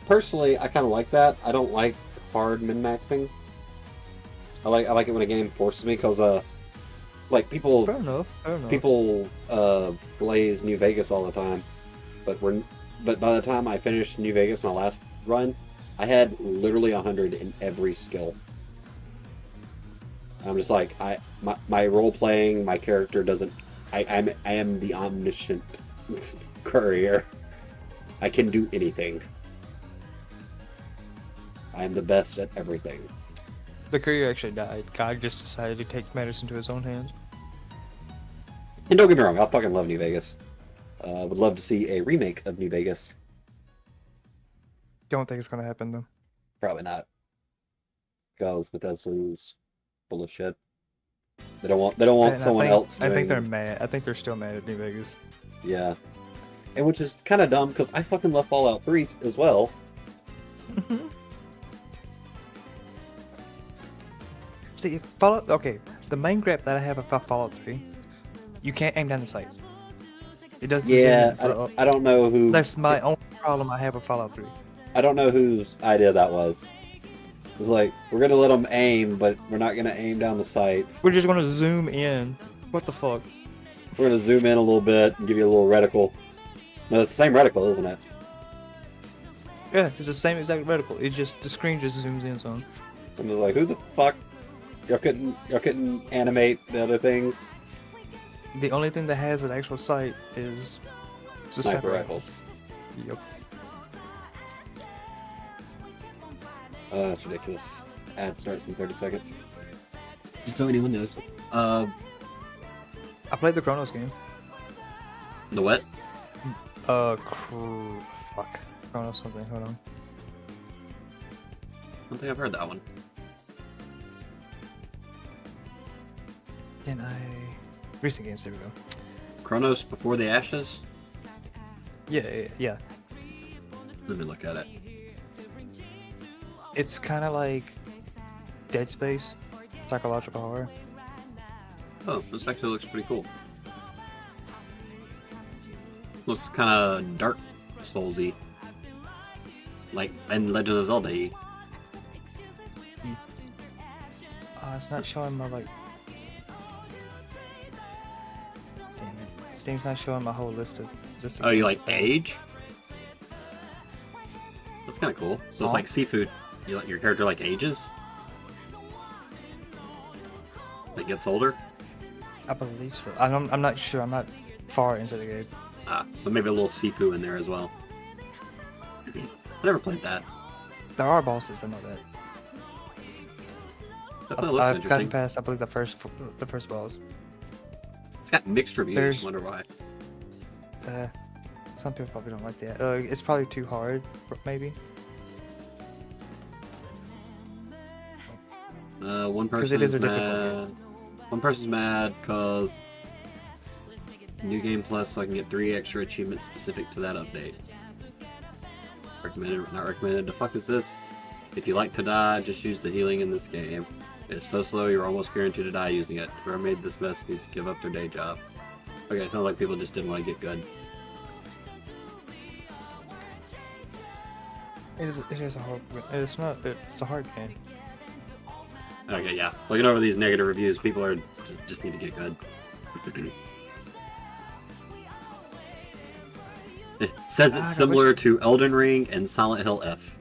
Personally, I kind of like that. I don't like hard min-maxing. I like it when a game forces me, because like people Fair enough. people glaze New Vegas all the time, but by the time I finished New Vegas, my last run, I had literally 100 in every skill. I'm just like, my role playing, my character doesn't. I am the omniscient courier. I can do anything. I am the best at everything. The courier actually died. God just decided to take matters into his own hands. And don't get me wrong, I fucking love New Vegas. Would love to see a remake of New Vegas. Don't think it's gonna happen though. Probably not. Because Bethesda's full of shit. They don't want someone else doing... I think they're mad. I think they're still mad at New Vegas. Yeah. And which is kind of dumb, because I fucking love Fallout 3 as well. See, Fallout... Okay, the main gripe that I have about Fallout 3, you can't aim down the sights. It does... Yeah, I don't know who... That's my only problem I have with Fallout 3. I don't know whose idea that was. It's like, we're gonna let them aim, but we're not gonna aim down the sights. We're just gonna zoom in. What the fuck? We're gonna zoom in a little bit and give you a little reticle. No, it's the same reticle, isn't it? Yeah, it's the same exact reticle. It just, the screen just zooms in some. I'm just like, who the fuck? Y'all couldn't animate the other things? The only thing that has an actual sight is the Sniper rifles. Yep. That's ridiculous. Ad starts in 30 seconds. Just so anyone knows. I played the Chronos game. The what? Fuck. Chronos something, hold on. I don't think I've heard that one. Can I... Recent games, there we go. Chronos Before the Ashes? Yeah. Let me look at it. It's kind of like Dead Space, psychological horror. Oh, this actually looks pretty cool. Looks kind of Dark Souls-y. Like, and Legend of Zelda-y. It's not showing my, like... Damn it. Steam's not showing my whole list of... Oh, you like Age? That's kind of cool. So it's like seafood. You let your character like ages? It gets older? I believe so. I'm not sure. I'm not far into the game. So maybe a little Sifu in there as well. I never played that. There are bosses, I know that. Definitely looks I've interesting. gotten past, I believe, the first boss. It's got mixed reviews. Wonder why. Some people probably don't like that. It's probably too hard, maybe. One person is mad. One person's mad because New Game Plus, so I can get 3 extra achievements specific to that update. Recommended, not recommended. The fuck is this? If you like to die, just use the healing in this game. It's so slow, you're almost guaranteed to die using it. Whoever made this mess needs to give up their day job. Okay, it sounds like people just didn't want to get good. It is a hard. It's not. It's a hard game. Okay, yeah. Looking over these negative reviews, people are just need to get good. It says it's similar to Elden Ring and Silent Hill F.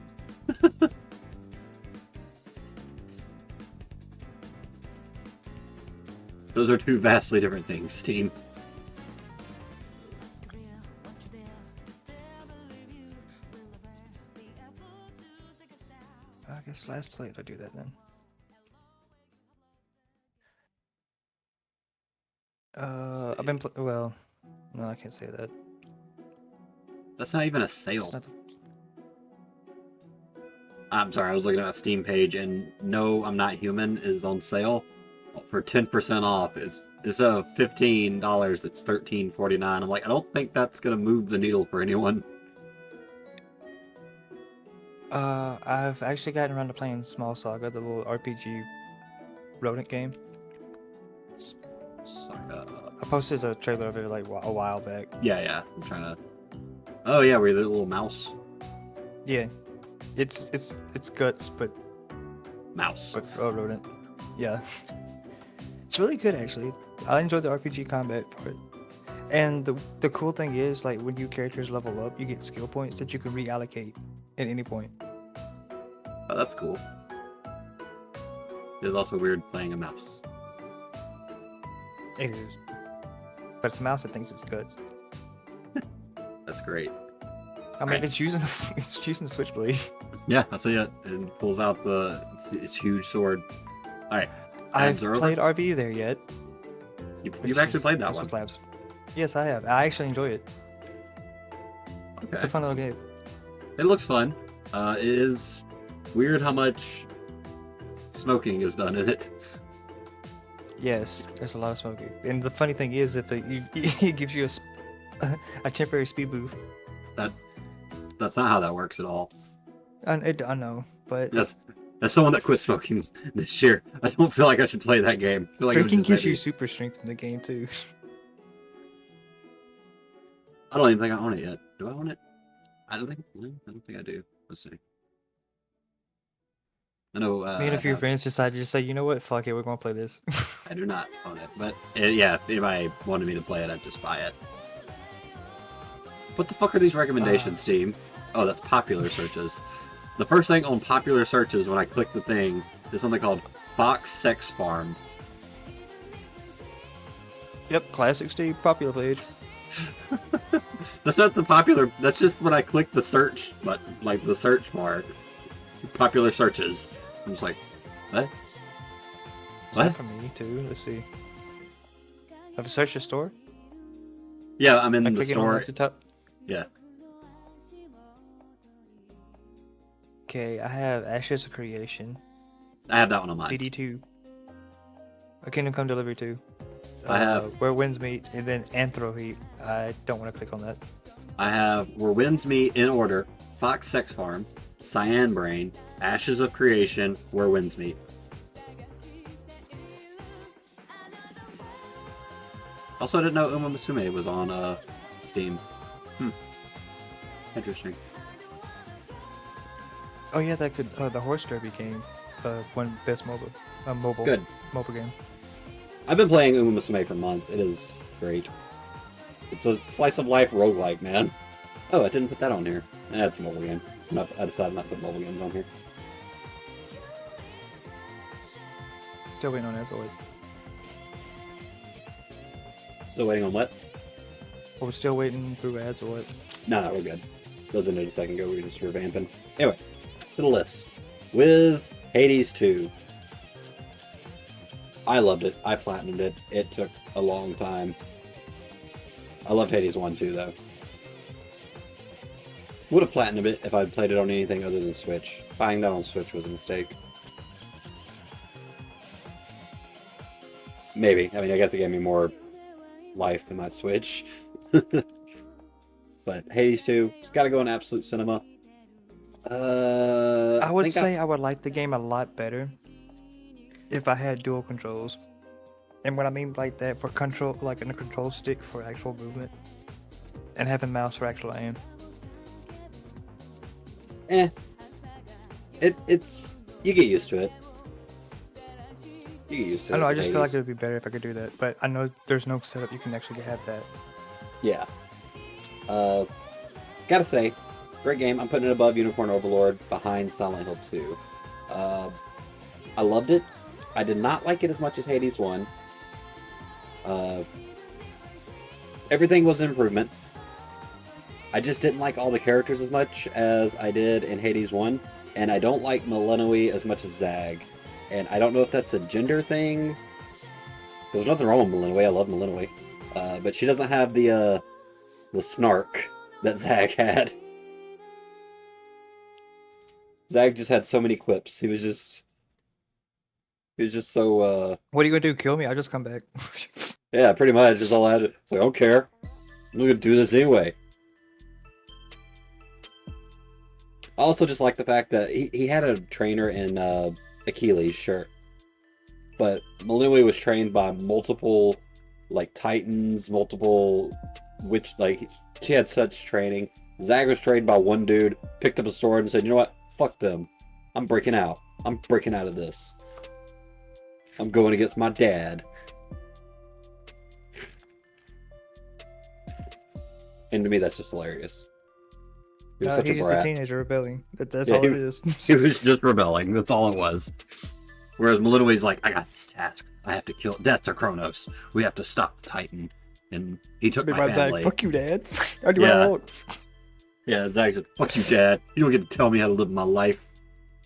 Those are 2 vastly different things, team. I guess last play I'll do that then. I've been well, no, I can't say that. That's not even a sale. I'm sorry, I was looking at a Steam page, and No, I'm Not Human is on sale for 10% off. Instead of $15, it's $13.49. I'm like, I don't think that's gonna move the needle for anyone. I've actually gotten around to playing Small Saga, the little RPG rodent game. Saga. I posted a trailer of it like a while back. Yeah. I'm trying to. Oh yeah, where the little mouse. Yeah, it's guts, but Mouse. rodent. Yeah, it's really good actually. I enjoyed the RPG combat part. And the cool thing is, like, when your characters level up, you get skill points that you can reallocate at any point. Oh, that's cool. It is also weird playing a mouse. It is. But it's a mouse that thinks it's guts. That's great. I mean, it's using the switchblade. Yeah, I see it. And pulls out its huge sword. Alright. I've played RV there yet. You've actually played that one? Labs. Yes, I have. I actually enjoy it. Okay. It's a fun little game. It looks fun. It is weird how much smoking is done in it. Yes, there's a lot of smoking. And the funny thing is, if it gives you a temporary speed boost. That's not how that works at all. I know, but As someone that quit smoking this year, I don't feel like I should play that game. I feel like drinking gives you super strength in the game too. I don't even think I own it yet. Do I own it? I don't think I do. Let's see. I know. Me and a few friends decided to just say, you know what, fuck it, we're gonna play this. I do not own it, but yeah, if I wanted me to play it, I'd just buy it. What the fuck are these recommendations, Steam? Oh, that's popular searches. The first thing on popular searches when I click the thing is something called Fox Sex Farm. Yep, classic Steve, popular played. That's not the popular. That's just when I click the search button, like the search bar. Popular searches. I'm just like, what? What? For me too. Let's see. Have a search the store? Yeah, I'm in like the store. At the top. Yeah. Okay, I have Ashes of Creation. I have that one on mine. CD2. A Kingdom Come Delivery 2. I have Where Winds Meet, and then Anthro Heat. I don't want to click on that. I have Where Winds Meet in order, Fox Sex Farm, Cyan Brain, Ashes of Creation, Where Winds Meet. Also, I didn't know Uma Musume was on Steam. Interesting. Oh yeah, that could the Horse Derby game. One best mobile Good. mobile game. I've been playing Uma Musume for months. It is great. It's a slice of life roguelike, man. Oh, I didn't put that on here. That's a mobile game. I decided not to put mobile games on here. Still waiting on Azure. Still waiting on what? We're still waiting through Azure. No, we're good. Those ended a second ago. We were just revamping. Anyway, to the list. With Hades 2. I loved it. I platinumed it. It took a long time. I loved Hades 1 too, though. Would have platinumed it if I'd played it on anything other than Switch. Buying that on Switch was a mistake. Maybe. I mean, I guess it gave me more life than my Switch. But Hades 2, it's got to go in absolute cinema. I would say I would like the game a lot better if I had dual controls. And what I mean like that, for control, like in a control stick for actual movement, and having mouse for actual aim. It's you get used to it. You get used to it. I know. I just feel like it would be better if I could do that, but I know there's no setup you can actually have that. Yeah. Gotta say, great game. I'm putting it above Unicorn Overlord, behind Silent Hill 2. I loved it. I did not like it as much as Hades 1. Everything was an improvement. I just didn't like all the characters as much as I did in Hades 1, and I don't like Melenoi as much as Zag. And I don't know if that's a gender thing. There's nothing wrong with Melenoi. I love Melenoi. But she doesn't have the snark that Zag had. Zag just had so many quips. He was just so What are you gonna do? Kill me? I'll just come back. yeah, pretty much is all I had. It's like, I don't care. I'm gonna do this anyway. I also just like the fact that he had a trainer in Achilles' shirt. but Malinui was trained by multiple like titans, multiple which like she had such training. Zag was trained by one dude, picked up a sword and said, "You know what? Fuck them. I'm breaking out. I'm breaking out of this. I'm going against my dad." And to me, that's just hilarious. He was such he's a just brat. a teenager rebelling. That's Yeah, all it is. He was just rebelling. That's all it was. Whereas Malinui's like, "I got this task. I have to kill Death to Kronos. We have to stop the Titan." And he took my family. Fuck you, Dad. I do what I want. Yeah, Zag said, "Fuck you, Dad. You don't get to tell me how to live my life.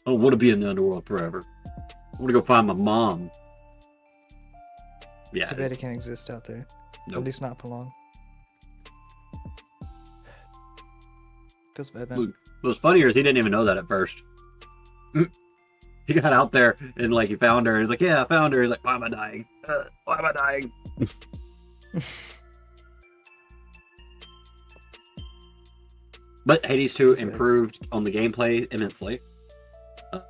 I don't want to be in the underworld forever. I want to go find my mom." Yeah. Too bad it can't exist out there. Nope. At least not for long. Feels bad, man. What was funnier is he didn't even know that at first. He got out there and like he found her and he's like, "Yeah, I found her." He's like, "Why am I dying? Why am I dying?" But Hades 2 improved on the gameplay immensely.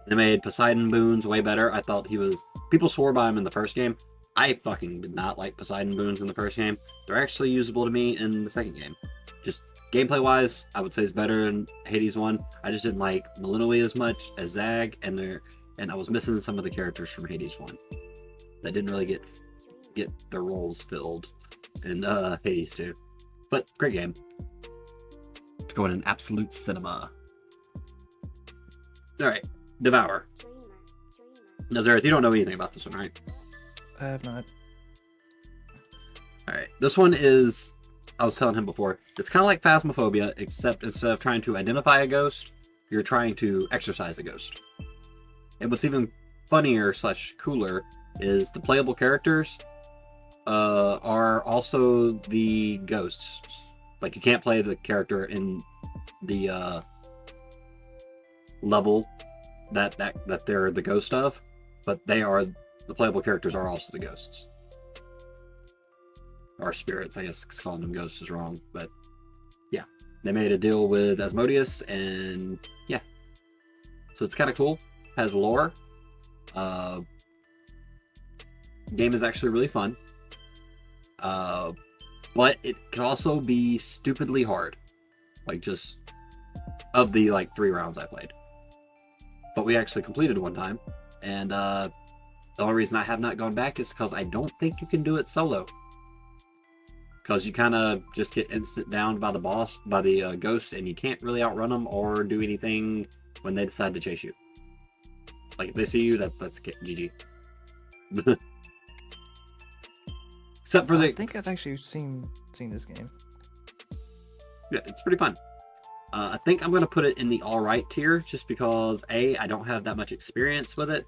They made Poseidon boons way better. I thought he was... People swore by him in the first game. I fucking did not like Poseidon boons in the first game. They're actually usable to me in the second game. Just gameplay-wise, I would say it's better in Hades 1. I just didn't like Malinui as much as Zag, and I was missing some of the characters from Hades 1 that didn't really get their roles filled in Hades 2. But great game. It's going in absolute cinema. Alright, Devour. Now, Zehrith, you don't know anything about this one, right? I have not. Alright, this one is... I was telling him before, it's kind of like Phasmophobia, except instead of trying to identify a ghost, you're trying to exorcise a ghost. And what's even funnier / cooler is the playable characters are also the ghosts. Like, you can't play the character in the level that they're the ghost of, but the playable characters are also the ghosts. Or spirits, I guess calling them ghosts is wrong, but yeah. They made a deal with Asmodeus, and yeah. So it's kind of cool. Has lore. Game is actually really fun. But it can also be stupidly hard. Like, just of the 3 rounds I played. But we actually completed one time, and the only reason I have not gone back is because I don't think you can do it solo. Because you kind of just get instant downed by the ghost, and you can't really outrun them or do anything when they decide to chase you. Like, if they see you, that's GG. Except for I think I've actually seen this game. Yeah, it's pretty fun. I think I'm going to put it in the alright tier, just because A, I don't have that much experience with it,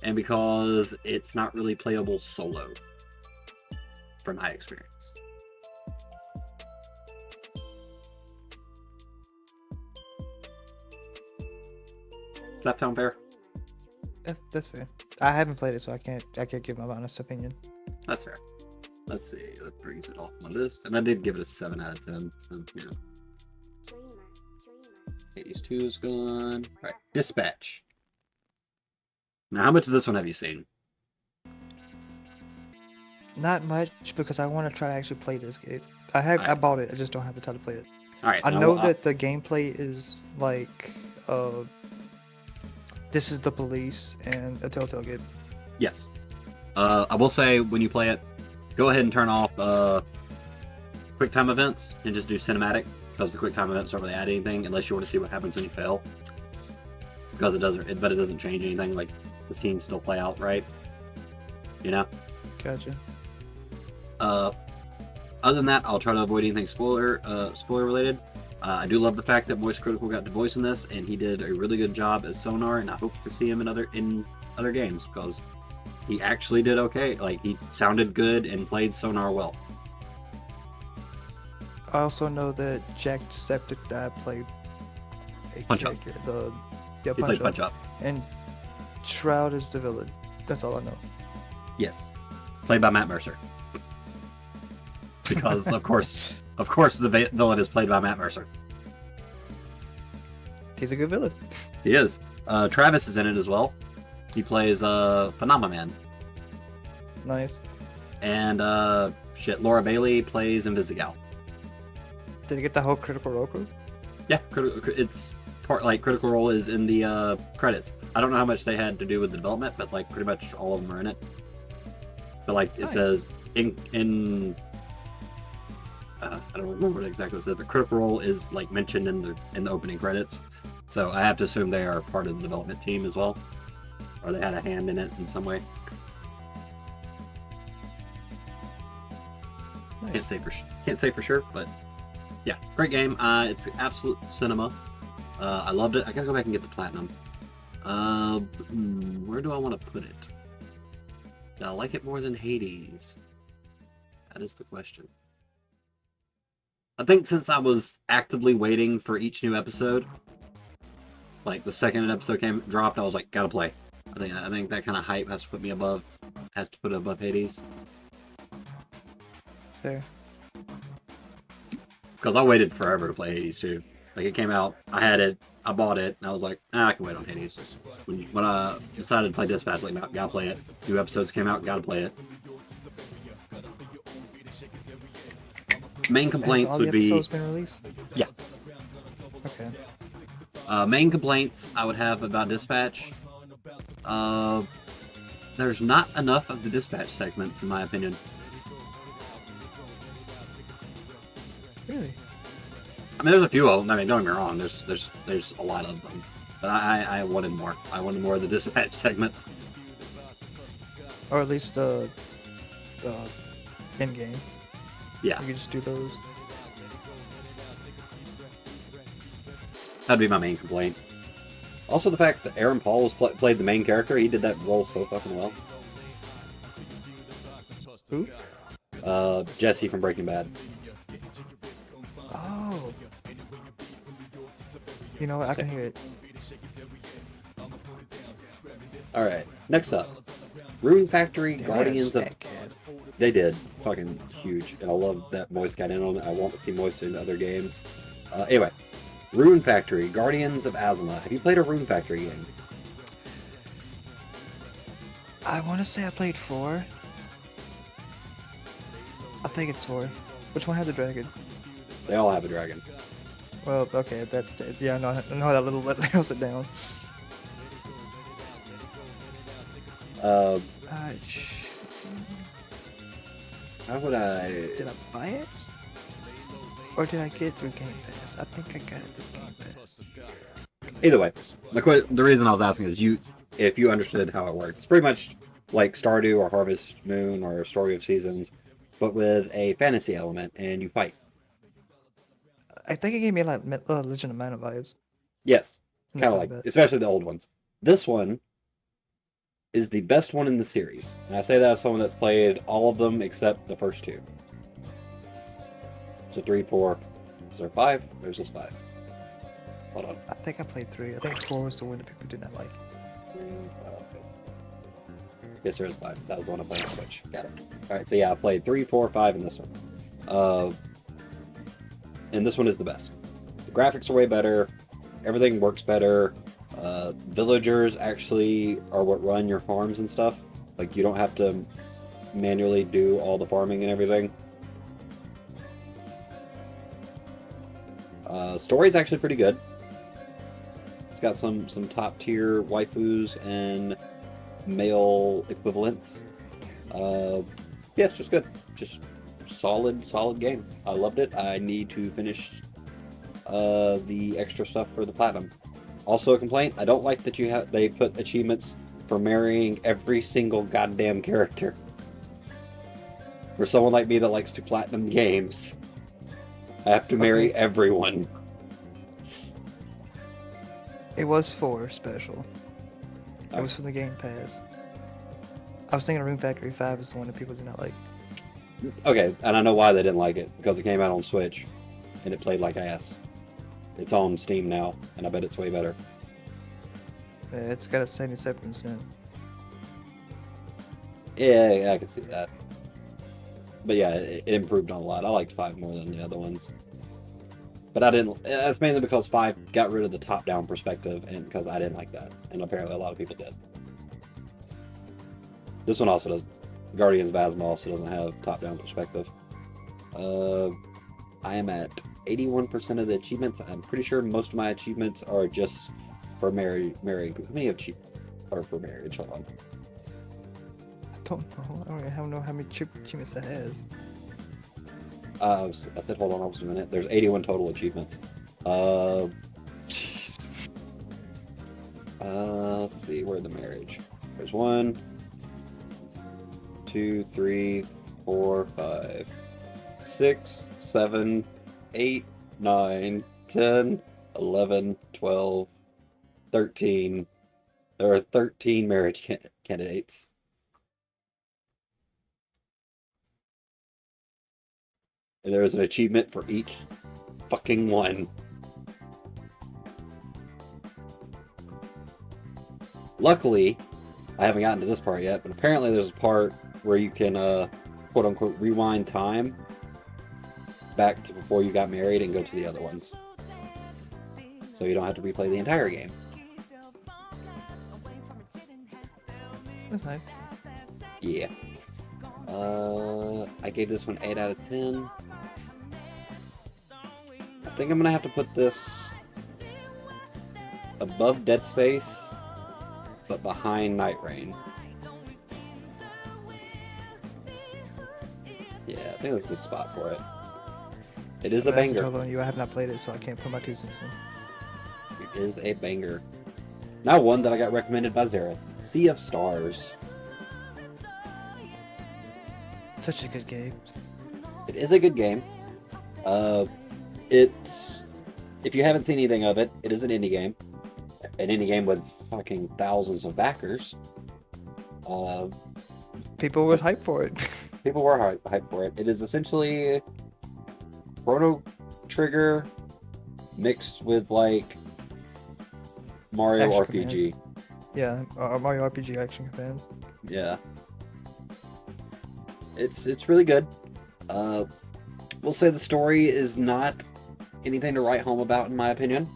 and because it's not really playable solo, from my experience. Does that sound fair? That's fair. I haven't played it, so I can't give my honest opinion. That's fair. Let's see. That brings it off my list, and I did give it a 7 out of 10. So Hades 2 is gone. All right, Dispatch. Now, how much of this one have you seen? Not much, because I want to try to actually play this game. I bought it. I just don't have the time to play it. All right. I know that the gameplay is like this is the police and a Telltale game. Yes. I will say, when you play it, go ahead and turn off QuickTime events and just do cinematic, because the QuickTime events don't really add anything unless you want to see what happens when you fail. Because it doesn't change anything. Like, the scenes still play out, right? You know? Gotcha. Other than that, I'll try to avoid anything spoiler related. I do love the fact that Moist Critical got to voice in this, and he did a really good job as Sonar, and I hope to see him in other games, because he actually did okay. Like, he sounded good and played Sonar well. I also know that Jacksepticeye played a Punch Up. character. He played Punch Up. And Shroud is the villain. That's all I know. Yes. Played by Matt Mercer. Because, of course, the villain is played by Matt Mercer. He's a good villain. He is. Travis is in it as well. He plays Phenomenon. Nice. And Laura Bailey plays Invisigal. Did you get the whole Critical Role crew? Yeah, it's part like Critical Role is in the credits. I don't know how much they had to do with the development, but like pretty much all of them are in it. But like it says in I don't remember what exactly it says, but Critical Role is like mentioned in the opening credits. So I have to assume they are part of the development team as well, or they had a hand in it in some way. Nice. Can't say for sure, but yeah, great game. It's absolute cinema. I loved it. I gotta go back and get the platinum. Where do I want to put it? Do I like it more than Hades? That is the question. I think since I was actively waiting for each new episode, like the second an episode dropped, I was like, gotta play. I think that kind of hype has to put it above Hades. Fair. Because I waited forever to play Hades too. Like it came out, I had it, I bought it, and I was like, I can wait on Hades. When I decided to play Dispatch, like, gotta play it. New episodes came out, gotta play it. Main complaints would be. Episodes been released? Yeah. Okay. Main complaints I would have about Dispatch. There's not enough of the Dispatch segments, in my opinion. Really? I mean, there's a few of them. I mean, don't get me wrong. There's a lot of them, but I wanted more. I wanted more of the Dispatch segments. Or at least the end game. Yeah. You could just do those. That'd be my main complaint. Also, the fact that Aaron Paul played the main character. He did that role so fucking well. Who? Jesse from Breaking Bad. Oh. You know what? I can hear it. Alright, next up. Rune Factory, Guardians of... They did. Fucking huge. And I love that Moist got in on it. I want to see Moist in other games. Anyway. Rune Factory, Guardians of Azuma. Have you played a Rune Factory game? I want to say I played 4. I think it's 4. Which one had the dragon? They all have a dragon. Well, okay, yeah, no, I know that little narrows it down. How would I... Did I buy it? Or did I get it through Game Pass? I think I got it through Game Pass. Either way, the reason I was asking is if you understood how it worked. It's pretty much like Stardew or Harvest Moon or Story of Seasons, but with a fantasy element, and you fight. I think it gave me like Legend of Mana vibes. Yes, kind of like, especially the old ones. This one is the best one in the series, and I say that as someone that's played all of them except the first 2. So 3, 4, is there 5? There's just 5. Hold on. I think I played 3. I think 4 was the one that people did not like. 3, 5. Yes, there is 5. That was the one I played on Switch. Got it. Alright, so yeah, I played 3, 4, 5 in this one. And this one is the best. The graphics are way better. Everything works better. Villagers actually are what run your farms and stuff. Like, you don't have to manually do all the farming and everything. Story's actually pretty good. It's got some top tier waifus and male equivalents. Yeah, it's just good. Just solid game. I loved it. I need to finish the extra stuff for the platinum. Also a complaint, I don't like that they put achievements for marrying every single goddamn character. For someone like me that likes to platinum games, I have to marry everyone. It was 4 special. It was from the Game Pass. I was thinking Rune Factory 5 is the one that people did not like. Okay, and I know why they didn't like it. Because it came out on Switch, and it played like ass. It's on Steam now, and I bet it's way better. Yeah, it's got a 77%. Yeah, I can see that. But yeah, it improved on a lot. I liked 5 more than the other ones. But I didn't... That's mainly because 5 got rid of the top-down perspective, and because I didn't like that. And apparently a lot of people did. This one also does... Guardians of Asmo also doesn't have top-down perspective. I am at 81% of the achievements. I'm pretty sure most of my achievements are just for marrying people. How many achievements are for marriage? Hold on. I don't know. I don't even know how many achievements that has. I said hold on almost a minute. There's 81 total achievements. Jeez. Let's see, where the marriage? There's 1, 2, 3, 4, 5, 6, 7, 8, 9, 10, 11, 12, 13. There are 13 marriage candidates. And there is an achievement for each fucking one. Luckily, I haven't gotten to this part yet, but apparently there's a part where you can, quote-unquote, rewind time back to before you got married and go to the other ones. So you don't have to replay the entire game. That's nice. Yeah. I gave this one 8 out of 10. I think I'm gonna have to put this above Dead Space, but behind Night Rain. Yeah, I think that's a good spot for it. It is a banger. I have not played it, so I can't put my 2 cents in. It is a banger. Now one that I got recommended by Zehrith. Sea of Stars. Such a good game. It is a good game. It's... If you haven't seen anything of it, it is an indie game. An indie game with fucking thousands of backers. People were hyped for it. People were hyped for it. It is essentially Chrono Trigger mixed with like Mario Action RPG. commands. Yeah, Mario RPG action fans. Yeah. It's really good. We'll say the story is not anything to write home about, in my opinion.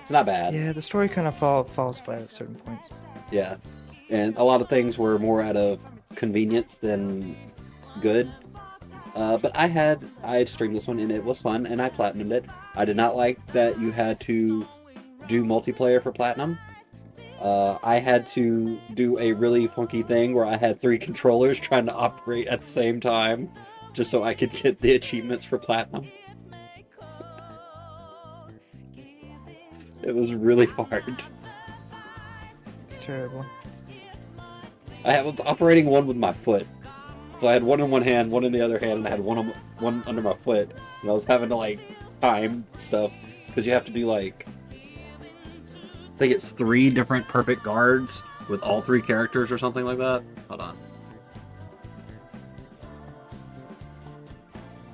It's not bad. Yeah, the story kind of falls flat at certain points. Yeah, and a lot of things were more out of convenience than good. But I had streamed this one and it was fun, and I platinumed it. I did not like that you had to do multiplayer for platinum. I had to do a really funky thing where I had 3 controllers trying to operate at the same time, just so I could get the achievements for platinum. It was really hard. It's terrible. I was operating one with my foot. So I had one in one hand, one in the other hand, and I had one under my foot. And I was having to, like, time stuff. Because you have to do, like... I think it's 3 different perfect guards with all 3 characters or something like that. Hold on.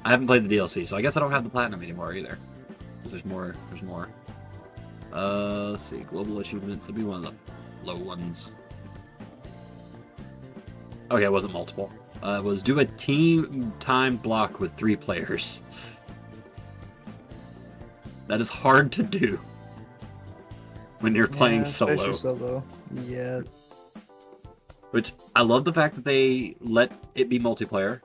I haven't played the DLC, so I guess I don't have the platinum anymore either. Because there's more. Let's see. Global achievements. It'll be one of the low ones. Okay, it wasn't multiple. It was do a team time block with 3 players. That is hard to do when you're playing solo. Solo. Yeah. Which, I love the fact that they let it be multiplayer.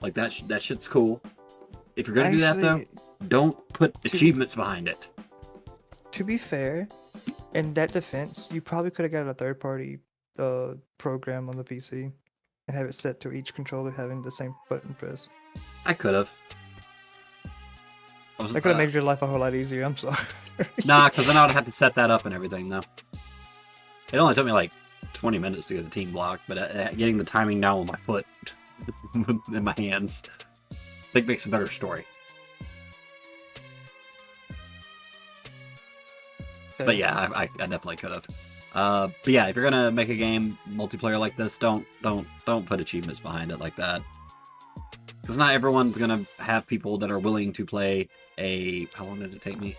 Like, that shit's cool. If you're gonna do that, though, don't put achievements behind it. To be fair, in that defense, you probably could have got a third-party program on the PC and have it set to each controller having the same button press. I could have. That could have made your life a whole lot easier, I'm sorry. Nah, because then I would have to set that up and everything, though. It only took me like 20 minutes to get the team block, but getting the timing down with my foot in my hands, I think makes a better story. Okay. But yeah, I definitely could have. But yeah, if you're gonna make a game multiplayer like this, don't put achievements behind it like that. Because not everyone's gonna have people that are willing to play a... How long did it take me?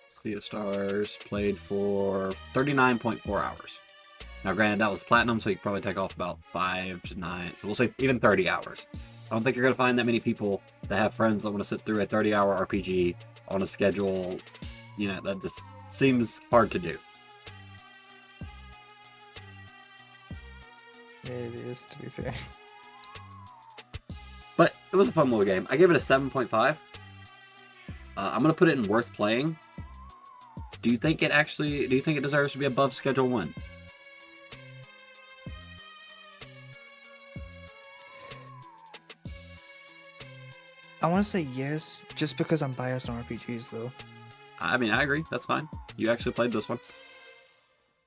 Sea of Stars played for 39.4 hours. Now granted, that was platinum, so you could probably take off about 5 to 9. So we'll say even 30 hours. I don't think you're gonna find that many people that have friends that want to sit through a 30-hour RPG on a schedule. You know, that just seems hard to do. It is, to be fair. But it was a fun little game. I gave it a 7.5. I'm gonna put it in worth playing. Do you think it deserves to be above Schedule 1? I want to say yes, just because I'm biased on RPGs, though. I mean, I agree. That's fine. You actually played this one.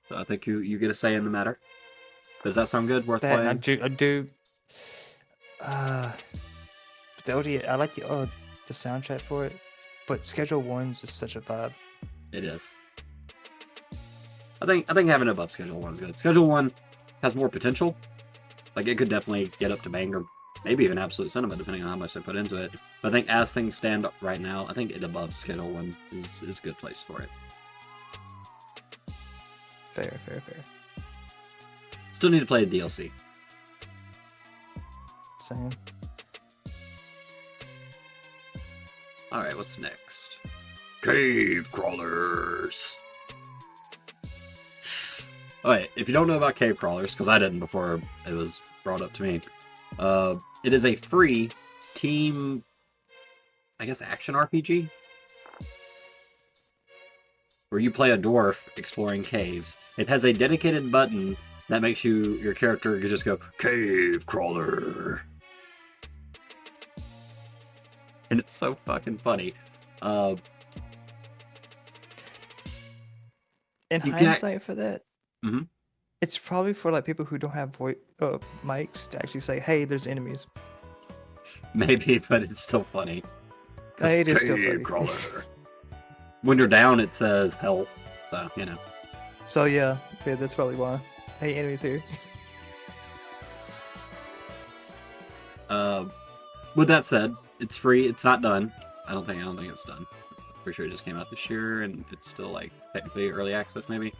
So I think you get a say in the matter. Does that sound good? Worth playing? I do. The ODA, I like the soundtrack for it, but Schedule 1's is such a vibe. It is. I think having it above Schedule 1 is good. Schedule 1 has more potential. Like, it could definitely get up to banger, maybe even absolute cinema, depending on how much they put into it. But I think as things stand up right now, I think it above Schedule 1 is a good place for it. Fair. Still need to play the DLC. Same. Alright, what's next? Cave crawlers. Alright, if you don't know about cave crawlers, because I didn't before it was brought up to me, it is a free team, I guess, action RPG, where you play a dwarf exploring caves. It has a dedicated button that makes your character just go, cave crawler. And it's so fucking funny. In hindsight for that, it's probably for like people who don't have mics to actually say, "Hey, there's enemies." Maybe, but it's still funny. It is still funny. Crawler. When you're down, it says help. So you know. So yeah, that's probably why. Hey, enemies here. With that said, it's free. It's not done. I don't think it's done. Pretty sure it just came out this year, and it's still like technically early access, maybe.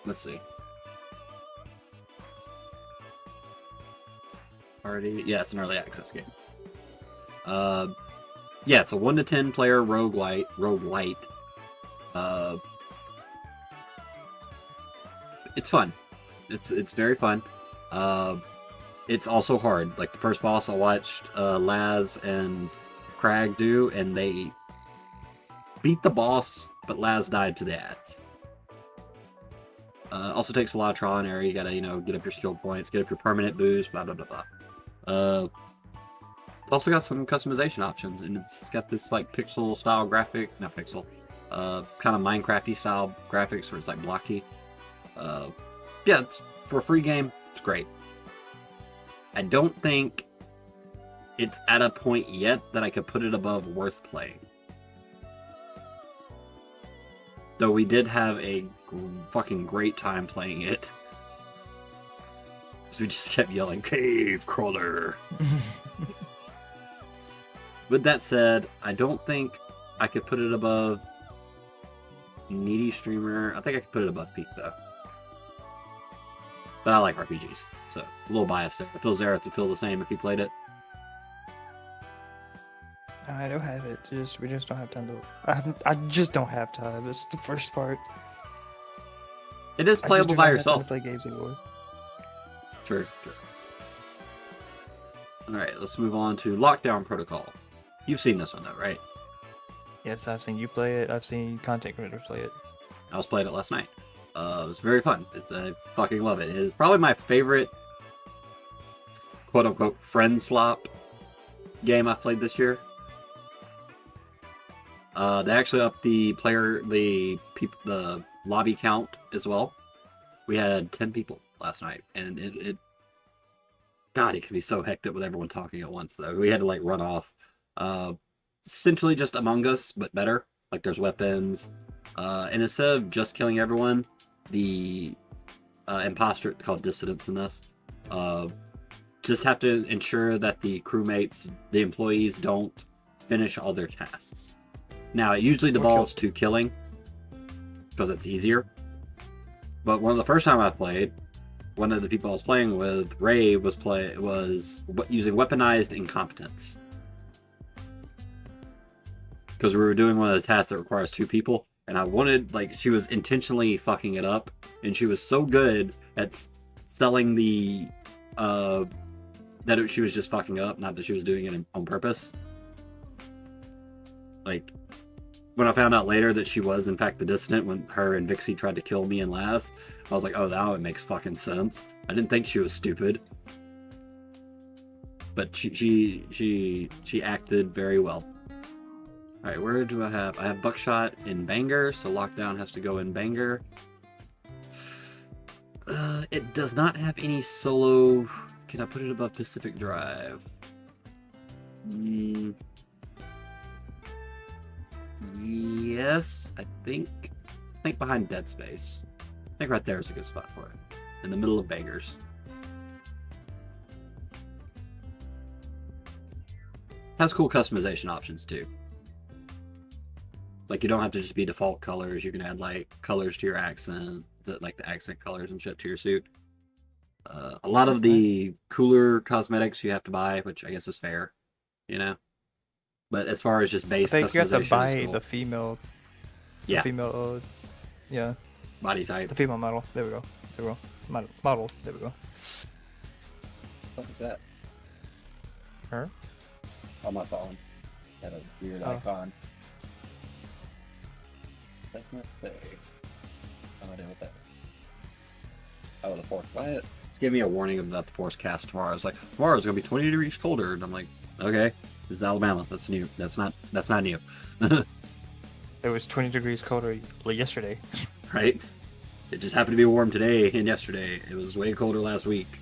Let's see. Yeah, it's an early access game. Yeah, it's a 1 to 10 player roguelite. It's fun. It's very fun. It's also hard. Like the first boss I watched Laz and Crag do, and they beat the boss, but Laz died to the ads. Also takes a lot of trial and error. You gotta, get up your skill points, get up your permanent boost, blah, blah, blah, blah. It's also got some customization options, and it's got this, like, pixel style graphic, not pixel, kind of Minecraft-y style graphics where it's, like, blocky. Yeah, it's for a free game, it's great. I don't think it's at a point yet that I could put it above worth playing. Though we did have a fucking great time playing it. So we just kept yelling, cave crawler. With that said, I don't think I could put it above Needy Streamer. I think I could put it above Peak, though. But I like RPGs, so a little biased there. I feel Zehrith would feel the same if he played it. I don't have it. We just don't have time to. I just don't have time. That's the first part. It is playable by yourself. I just don't have time to play games anymore. Sure. Alright, let's move on to Lockdown Protocol. You've seen this one though, right? Yes, I've seen you play it. I've seen content creators play it. I was playing it last night. It was very fun. I fucking love it. It is probably my favorite quote-unquote friend slop game I've played this year. They actually upped the lobby count as well. We had 10 people last night, and God, it can be so hectic with everyone talking at once, though. We had to, like, run off. Essentially just Among Us, but better. Like, there's weapons. And instead of just killing everyone, the imposter, called dissidents in this, just have to ensure that the crewmates, the employees, don't finish all their tasks. Now, it usually devolves to killing, because it's easier. But one of the first time I played, one of the people I was playing with, Ray, was using weaponized incompetence. Because we were doing one of the tasks that requires 2 people, and I wanted, like, she was intentionally fucking it up, and she was so good at selling the that she was just fucking up, not that she was doing it on purpose. Like, when I found out later that she was in fact the dissident when her and Vixie tried to kill me and Laz, I was like, oh, now it makes fucking sense. I didn't think she was stupid, but she acted very well. All right, where do I have? I have Buckshot in Bangor, so Lockdown has to go in Bangor. It does not have any solo. Can I put it above Pacific Drive? Yes, I think behind Dead Space. I think right there is a good spot for it. In the middle of Bangors. Has cool customization options too. Like, you don't have to just be default colors. You can add like colors to your accent, like the accent colors and shit to your suit. A lot of the cooler cosmetics you have to buy, which I guess is fair, you know. But as far as just base I think you have to customization, buy cool. the female. The Yeah. female. Yeah. Body type. The female model. There we go. There we go. Model. There we go. What is that? Her? On my phone. Got a weird Oh. icon. Does not say. No idea what that is. Oh, the fourth. What? It's giving me a warning about the forecast tomorrow. It's like, tomorrow's gonna be 20 degrees colder, and I'm like, okay, this is Alabama. That's new. That's not new. It was 20 degrees colder yesterday. Right? It just happened to be warm today and yesterday. It was way colder last week.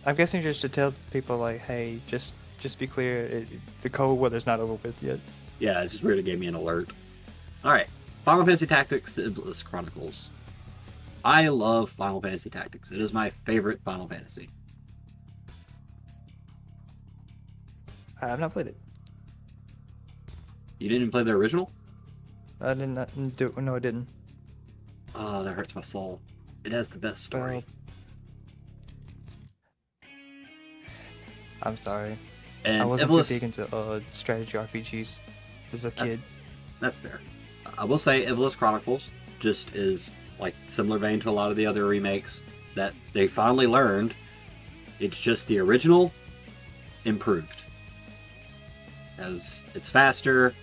I'm guessing just to tell people like, hey, just be clear, the cold weather's not over with yet. Yeah, it's just weird it gave me an alert. Alright, Final Fantasy Tactics: The Endless Chronicles. I love Final Fantasy Tactics. It is my favorite Final Fantasy. I've not played it. You didn't even play the original? I didn't do. No, I didn't. Oh, that hurts my soul. It has the best story. I'm sorry. And I wasn't Evilus, too big into strategy RPGs as a kid. That's fair. I will say Evilus Chronicles just is like similar vein to a lot of the other remakes that they finally learned. It's just the original improved. As it's faster,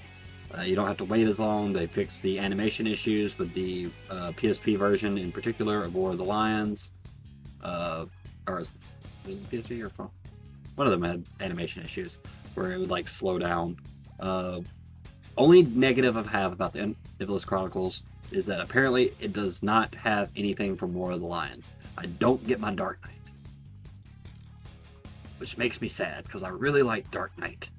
you don't have to wait as long. They fixed the animation issues with the PSP version in particular of War of the Lions. Or is it PSP or phone? One of them had animation issues where it would like slow down. Only negative I have about the Evilus Chronicles is that apparently it does not have anything from War of the Lions. I don't get my Dark Knight, which makes me sad because I really like Dark Knight.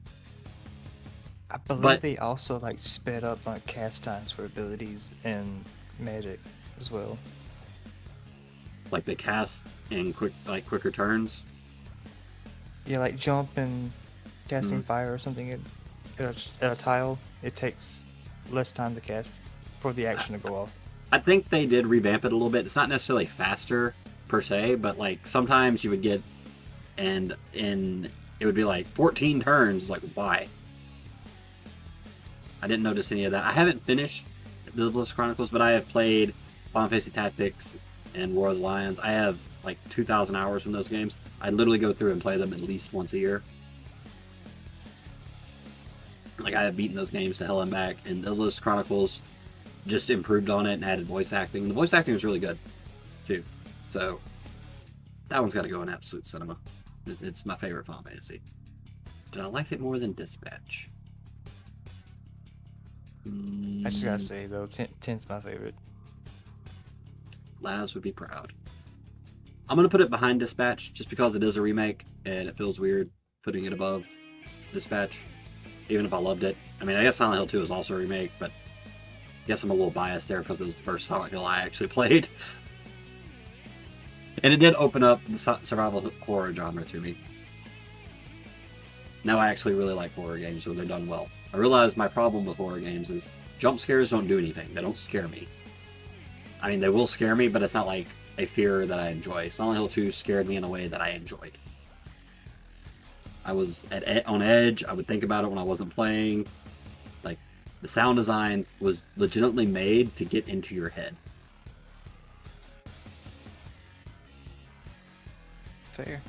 I believe they also like sped up on cast times for abilities and magic as well. Like they cast in quicker turns. Yeah, like jump and casting fire or something at a tile. It takes less time to cast for the action to go off. I think they did revamp it a little bit. It's not necessarily faster per se, but like sometimes you would get and it would be like 14 turns. Like, why? I didn't notice any of that. I haven't finished the Evilus Chronicles, but I have played Final Fantasy Tactics and War of the Lions. I have like 2,000 hours from those games. I literally go through and play them at least once a year. Like, I have beaten those games to hell and back, and the Evilus Chronicles just improved on it and added voice acting. The voice acting was really good, too. So, that one's got to go in absolute cinema. It's my favorite Final Fantasy. Did I like it more than Dispatch? I just gotta say though, 10's my favorite. Laz would be proud. I'm gonna put it behind Dispatch just because it is a remake and it feels weird putting it above Dispatch, even if I loved it. I mean, I guess Silent Hill 2 is also a remake, but I guess I'm a little biased there because it was the first Silent Hill I actually played. And it did open up the survival horror genre to me. Now I actually really like horror games when they're done well. I realize my problem with horror games is jump scares don't do anything. They don't scare me. I mean, they will scare me, but it's not like a fear that I enjoy. Silent Hill 2 scared me in a way that I enjoyed. I was on edge. I would think about it when I wasn't playing. Like, the sound design was legitimately made to get into your head. fair.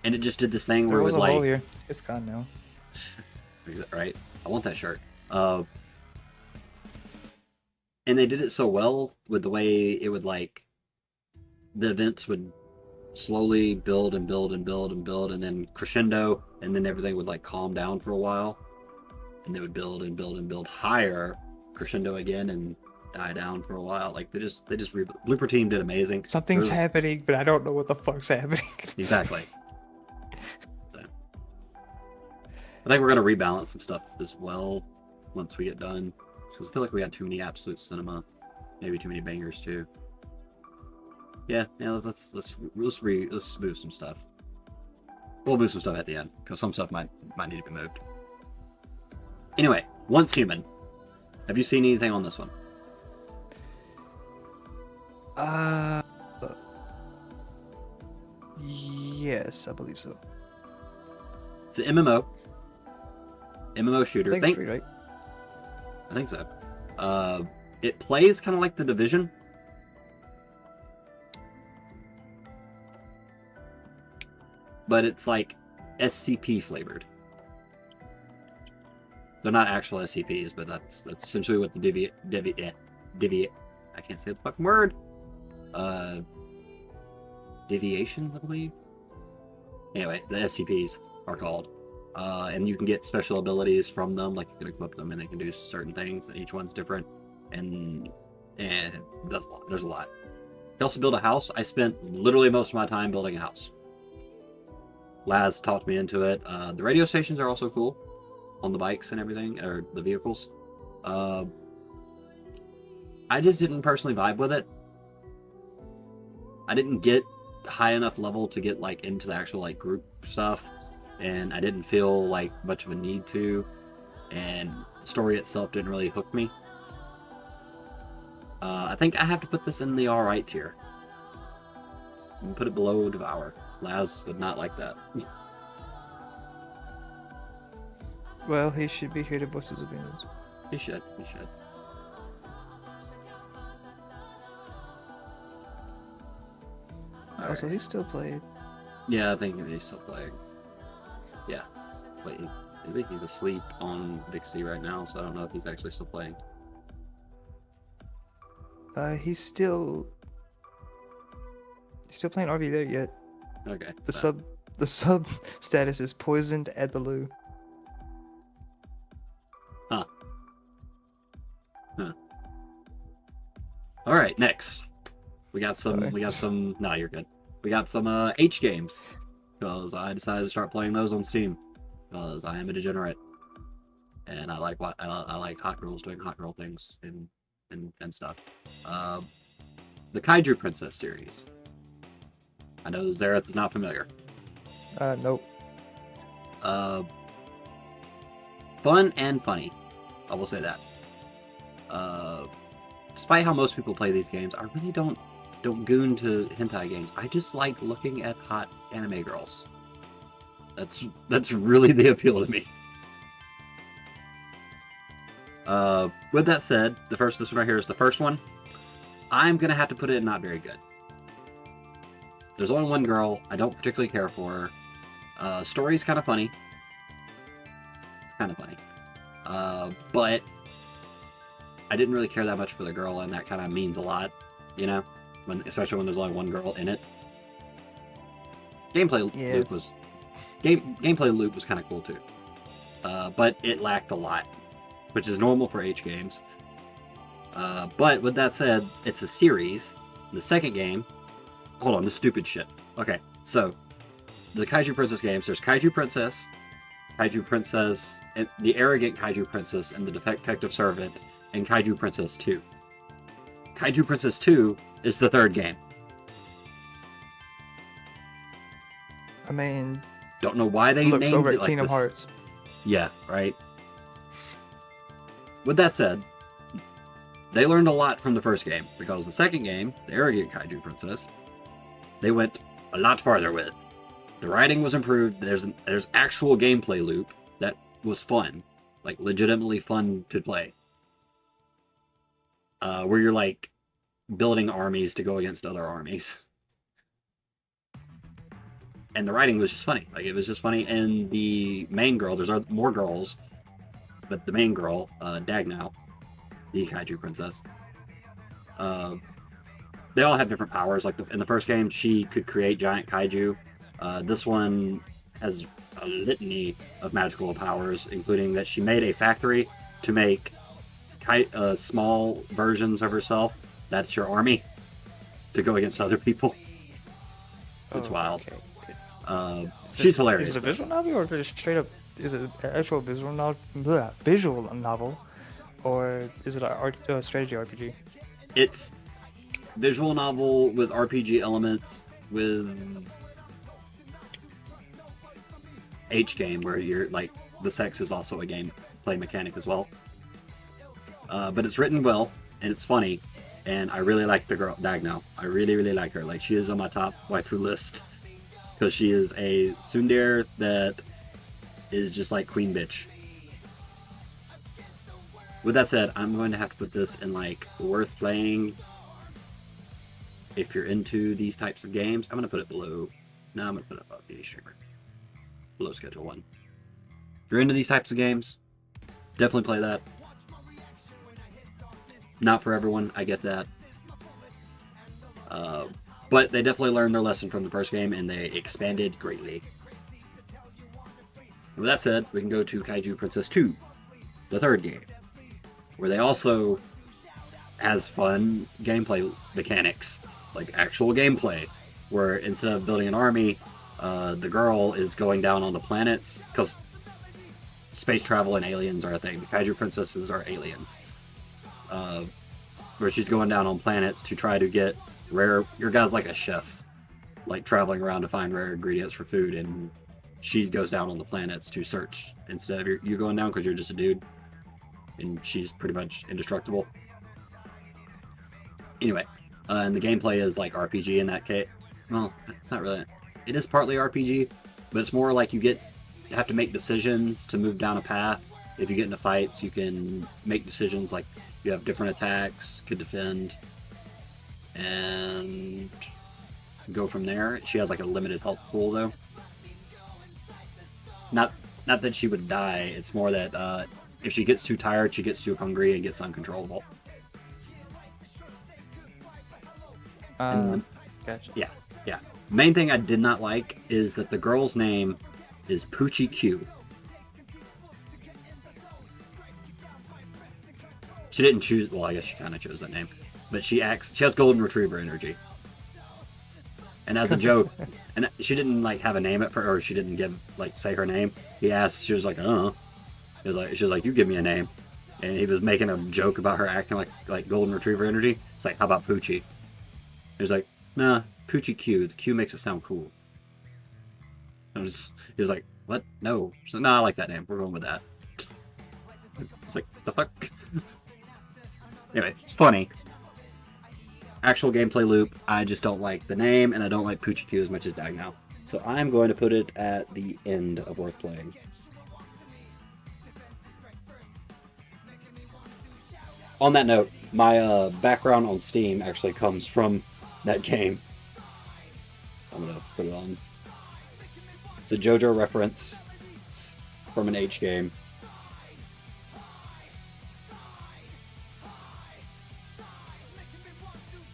And it just did this thing There where it was would a hole like, here. It's gone now. right? I want that shirt. And they did it so well with the way it would like, the events would slowly build and build and build and build, and then crescendo, and then everything would like calm down for a while, and they would build and build and build higher, crescendo again, and die down for a while. Like Blooper Team did amazing. Something's happening, but I don't know what the fuck's happening. Exactly. So, I think we're gonna rebalance some stuff as well once we get done, because I feel like we had too many absolute cinema, maybe too many bangers too. Yeah. Let's move some stuff. We'll move some stuff at the end because some stuff might need to be moved. Anyway, Once Human. Have you seen anything on this one? Yes, I believe so. It's an MMO shooter. I think it's free, right? I think so. It plays kind of like The Division. But it's like SCP flavored. They're not actual SCPs, but that's essentially what the I can't say the fucking word. Deviations, I believe. Anyway, the SCPs are called. And you can get special abilities from them, like you can equip them and they can do certain things, and each one's different. And there's a lot. You also build a house. I spent literally most of my time building a house. Laz talked me into it. The radio stations are also cool on the bikes and everything, or the vehicles. I just didn't personally vibe with it. I didn't get high enough level to get like into the actual like group stuff, and I didn't feel like much of a need to, and the story itself didn't really hook me. I think I have to put this in the alright tier. And put it below Devour. Laz would not like that. Well, he should be here to voice his opinions. He should. Also, he's still playing. Yeah, I think he's still playing. Yeah. Wait, is he? He's asleep on Big C right now, so I don't know if he's actually still playing. He's still playing RV there yet. Okay. The sub status is poisoned at the loo. Huh. All right, next. We got some. No, you're good. We got some H games, because I decided to start playing those on Steam, because I am a degenerate, and I like hot girls doing hot girl things and stuff. The Kaiju Princess series. I know Zehrith is not familiar. Nope. Fun and funny. I will say that. Despite how most people play these games, I really don't goon to hentai games. I just like looking at hot anime girls. That's really the appeal to me. With that said, this one right here is the first one. I'm gonna have to put it in not very good. There's only one girl. I don't particularly care for her. Story's kind of funny. It's kind of funny. But I didn't really care that much for the girl, and that kind of means a lot, you know? Especially when there's only one girl in it. Gameplay loop was kind of cool too. But it lacked a lot, which is normal for H games. But with that said, it's a series. The second game... Hold on, this stupid shit. Okay, so the Kaiju Princess games, there's Kaiju Princess, and the Arrogant Kaiju Princess, and the Detective Servant, and Kaiju Princess 2. Kaiju Princess 2 is the third game. I mean... Don't know why they looks named over it at like Kingdom this. Hearts. Yeah, right? With that said, they learned a lot from the first game, because the second game, the Arrogant Kaiju Princess, they went a lot farther with. The writing was improved. There's actual gameplay loop that was fun, like legitimately fun to play. Where you're like building armies to go against other armies. and the writing was just funny. Like, it was just funny. And the main girl, there's more girls, but the main girl, Dagnau, the kaiju princess, they all have different powers. Like, in the first game, she could create giant kaiju. This one has a litany of magical powers, including that she made a factory to make small versions of herself. That's your army to go against other people. It's wild. Okay. She's hilarious. Is it a visual novel or just straight up? Is it an actual visual novel? Visual novel, or is it a strategy RPG? It's visual novel with RPG elements with H game, where you're like the sex is also a gameplay mechanic as well. But it's written well and it's funny, and I really like the girl Dagnau. I really, really like her. Like, she is on my top waifu list because she is a tsundere that is just like Queen Bitch. With that said, I'm going to have to put this in like worth playing. If you're into these types of games, I'm going to put it below. No, I'm going to put it above the streamer. Below Schedule 1. If you're into these types of games, definitely play that. Not for everyone, I get that. But they definitely learned their lesson from the first game, and they expanded greatly. With that said, we can go to Kaiju Princess 2, the third game, where they also has fun gameplay mechanics, like actual gameplay, where instead of building an army, the girl is going down on the planets, because space travel and aliens are a thing. The Kaiju Princesses are aliens. Where she's going down on planets to try to get rare... Your guy's like a chef, like traveling around to find rare ingredients for food, and she goes down on the planets to search instead of you going down because you're just a dude, and she's pretty much indestructible. Anyway, and the gameplay is like RPG in that case. Well, it's not really... It is partly RPG, but it's more like you have to make decisions to move down a path. If you get into fights, you can make decisions like you have different attacks, could defend, and go from there. She has like a limited health pool though. Not that she would die, it's more that if she gets too tired, she gets too hungry and gets uncontrollable. Gotcha. Yeah. Main thing I did not like is that the girl's name is Poochie Q. She didn't choose... Well, I guess she kind of chose that name. But she has golden retriever energy. And as a joke... and she didn't, like, have a name at first, or she didn't say her name. He asked, she was like, she was like, you give me a name. And he was making a joke about her acting like golden retriever energy. It's like, how about Poochie? He was like, nah, Poochie Q. The Q makes it sound cool. He was like, what? No. She's like, nah, I like that name. We're going with that. It's like, the fuck? Anyway, it's funny. Actual gameplay loop, I just don't like the name, and I don't like Poochie Q as much as Dagnau. So I'm going to put it at the end of worth playing. On that note, my background on Steam actually comes from that game. I'm going to put it on. It's a JoJo reference from an H game.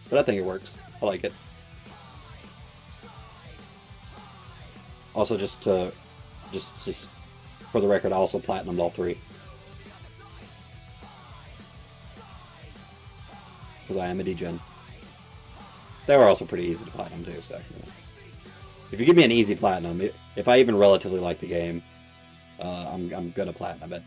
But I think it works. I like it. Also, just for the record, I also platinumed all 3. Because I am a degen. They were also pretty easy to platinum too, so... If you give me an easy platinum, if I even relatively like the game, I'm gonna platinum it.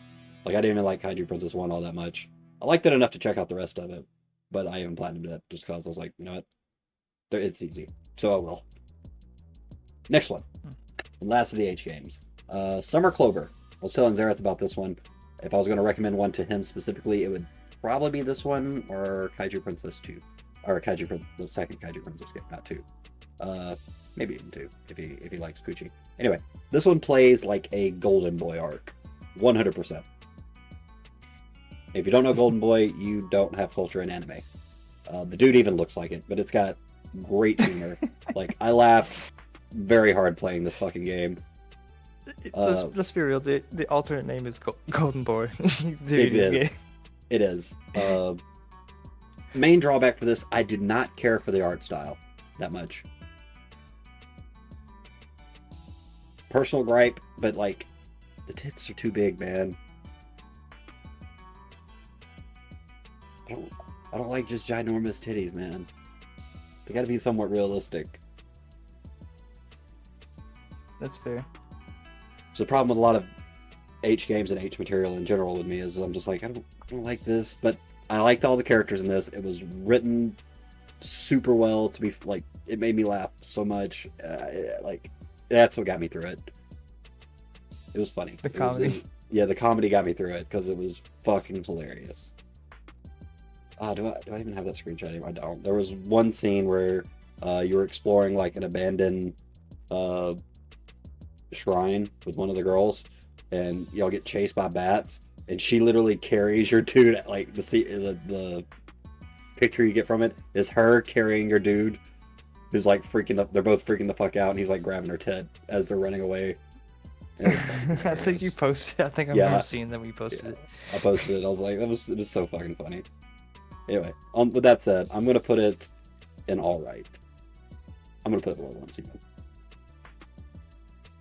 Like, I didn't even like Kaiju Princess 1 all that much. I liked it enough to check out the rest of it. But I even platinumed it just because I was like, you know what? It's easy. So I will. Next one. Last of the H games. Summer Clover. I was telling Zehrith about this one. If I was going to recommend one to him specifically, it would probably be this one or Kaiju Princess 2. Or the second Kaiju Princess game, not 2. Maybe even 2, if he likes Poochie. Anyway, this one plays like a Golden Boy arc. 100%. If you don't know Golden Boy, you don't have culture in anime. The dude even looks like it, but it's got great humor. Like, I laughed very hard playing this fucking game. Let's be real. The alternate name is Golden Boy. It is. It is. Main drawback for this, I do not care for the art style that much. Personal gripe, but like, the tits are too big, man. I don't like just ginormous titties, man. They gotta be somewhat realistic. That's fair. So the problem with a lot of H games and H material in general with me is I'm just like, I don't like this, but I liked all the characters in this. It was written super well to be like, it made me laugh so much. Like, that's what got me through it. It was funny. The comedy. Yeah, the comedy got me through it because it was fucking hilarious. Do I even have that screenshot anymore? I don't. There was one scene where you were exploring like an abandoned shrine with one of the girls, and y'all get chased by bats, and she literally carries your dude. At, like the picture you get from it is her carrying your dude, who's like freaking up. They're both freaking the fuck out, and he's like grabbing her tit as they're running away. I think you posted. I think I remember seeing that we posted it. I posted it. I was like, it was so fucking funny. Anyway, with that said, I'm gonna put it in all right. I'm gonna put it below 1 even.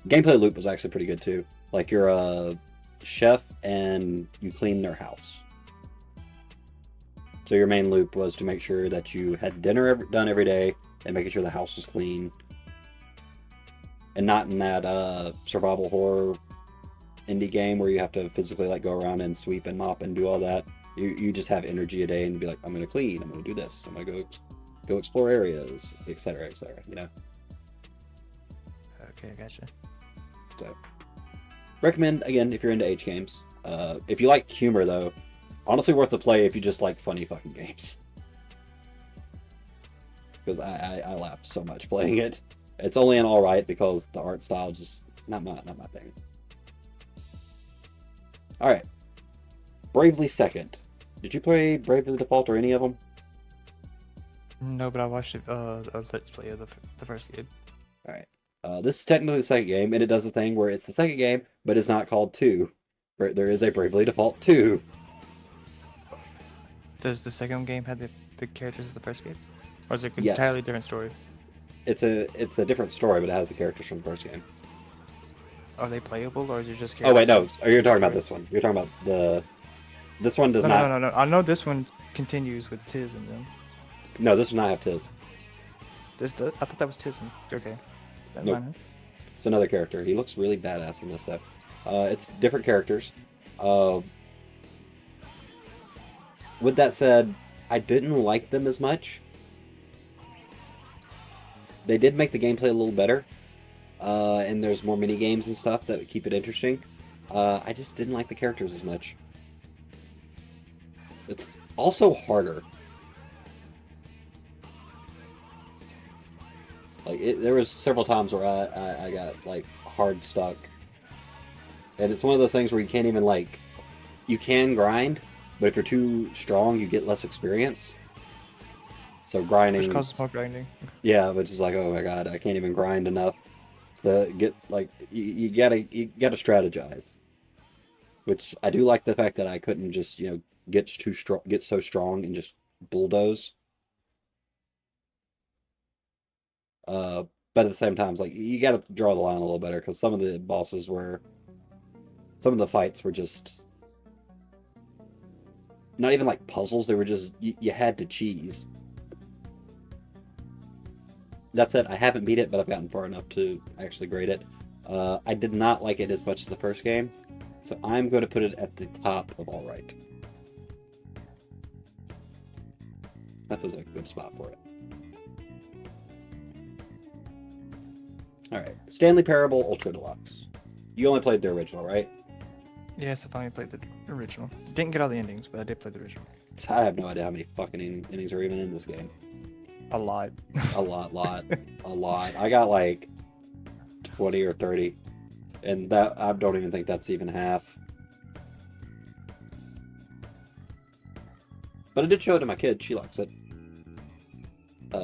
Gameplay loop was actually pretty good too. Like you're a chef and you clean their house. So your main loop was to make sure that you had dinner done every day and making sure the house was clean. And not in that survival horror indie game where you have to physically like go around and sweep and mop and do all that. You just have energy a day and be like, I'm gonna clean, I'm gonna do this, I'm gonna go explore areas, etc., you know. Okay, gotcha. So, recommend again if you're into H games. If you like humor though, honestly worth the play if you just like funny fucking games. Because I laughed so much playing it. It's only an all right because the art style just not my thing. All right, Bravely Second. Did you play Bravely Default or any of them? No, but I watched a Let's Play of the first game. All right. This is technically the second game, and it does the thing where it's the second game, but it's not called 2. There is a Bravely Default 2. Does the second game have the characters as the first game? Or is it an Yes. entirely different story? It's a different story, but it has the characters from the first game. Are they playable, or is it just Oh wait, no. characters? You're talking about this one. You're talking about this one does not. No. I know this one continues with Tiz in them. No, this does not have Tiz. I thought that was Tiz. Okay. Never Nope. mind. It's another character. He looks really badass in this though. It's different characters. With that said, I didn't like them as much. They did make the gameplay a little better. And there's more mini games and stuff that keep it interesting. I just didn't like the characters as much. It's also harder. Like there was several times where I got like hard stuck, and it's one of those things where you can't even like, you can grind, but if you're too strong, you get less experience. So grinding, Which causes more grinding. yeah, which is like, oh my god, I can't even grind enough to get like you gotta strategize. Which I do like the fact that I couldn't just get so strong and just bulldoze. But at the same time, it's like you got to draw the line a little better because some of the fights were just not even like puzzles. They were just you had to cheese. That said, I haven't beat it, but I've gotten far enough to actually grade it. I did not like it as much as the first game, so I'm going to put it at the top of all right. That was a good spot for it. Alright, Stanley Parable Ultra Deluxe. You only played the original, right? Yes, I finally played the original. Didn't get all the endings, but I did play the original. I have no idea how many fucking innings are even in this game. A lot. A lot. I got like 20 or 30. And that I don't even think that's even half. But I did show it to my kid. She likes it.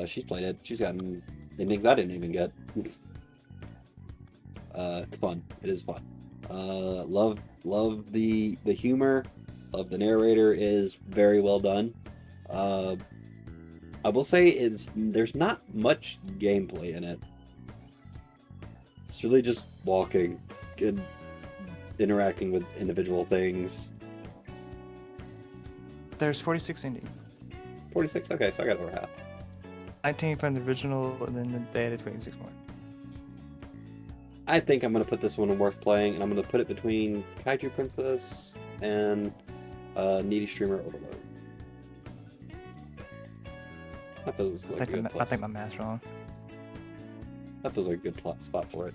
She's played it. She's gotten endings I didn't even get. It's fun. It is fun. Love the humor. Love the narrator is very well done. I will say there's not much gameplay in it. It's really just walking and interacting with individual things. There's 46 endings. 46? Okay, so I got over half. 19 from the original, and then they added 26 more. I think I'm going to put this one in worth playing, and I'm going to put it between Kaiju Princess and Needy Streamer Overload. That feels like a good I think my math's wrong. That feels like a good spot for it.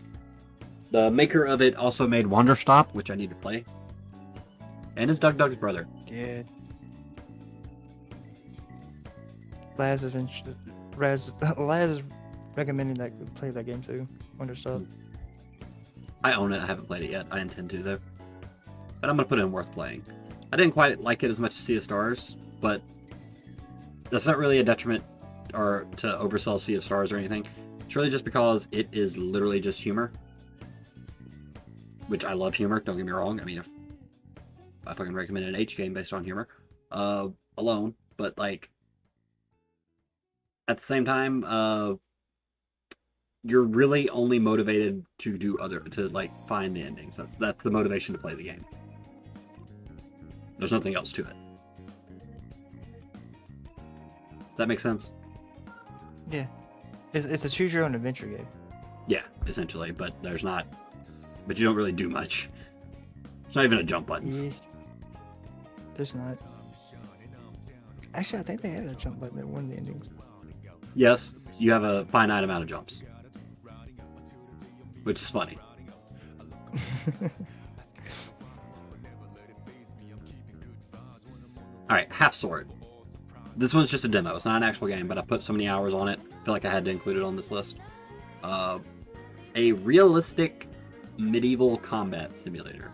The maker of it also made Wander Stop, which I need to play. And it's Doug's brother. Yeah. Laz has been Laz is recommending that we play that game too. Wonder Stop. I own it. I haven't played it yet. I intend to though. But I'm gonna put it in worth playing. I didn't quite like it as much as Sea of Stars, but that's not really a detriment or to oversell Sea of Stars or anything. It's really just because it is literally just humor. Which I love humor, don't get me wrong. I mean, if I fucking recommend an H game based on humor alone, but like at the same time, you're really only motivated to find the endings. That's the motivation to play the game. There's nothing else to it. Does that make sense? Yeah. It's a choose your own adventure game. Yeah, essentially, but you don't really do much. It's not even a jump button. Yeah. There's not. Actually, I think they added a jump button in one of the endings. Yes, you have a finite amount of jumps. Which is funny. Alright, Half Sword. This one's just a demo. It's not an actual game, but I put so many hours on it. I feel like I had to include it on this list. A realistic medieval combat simulator.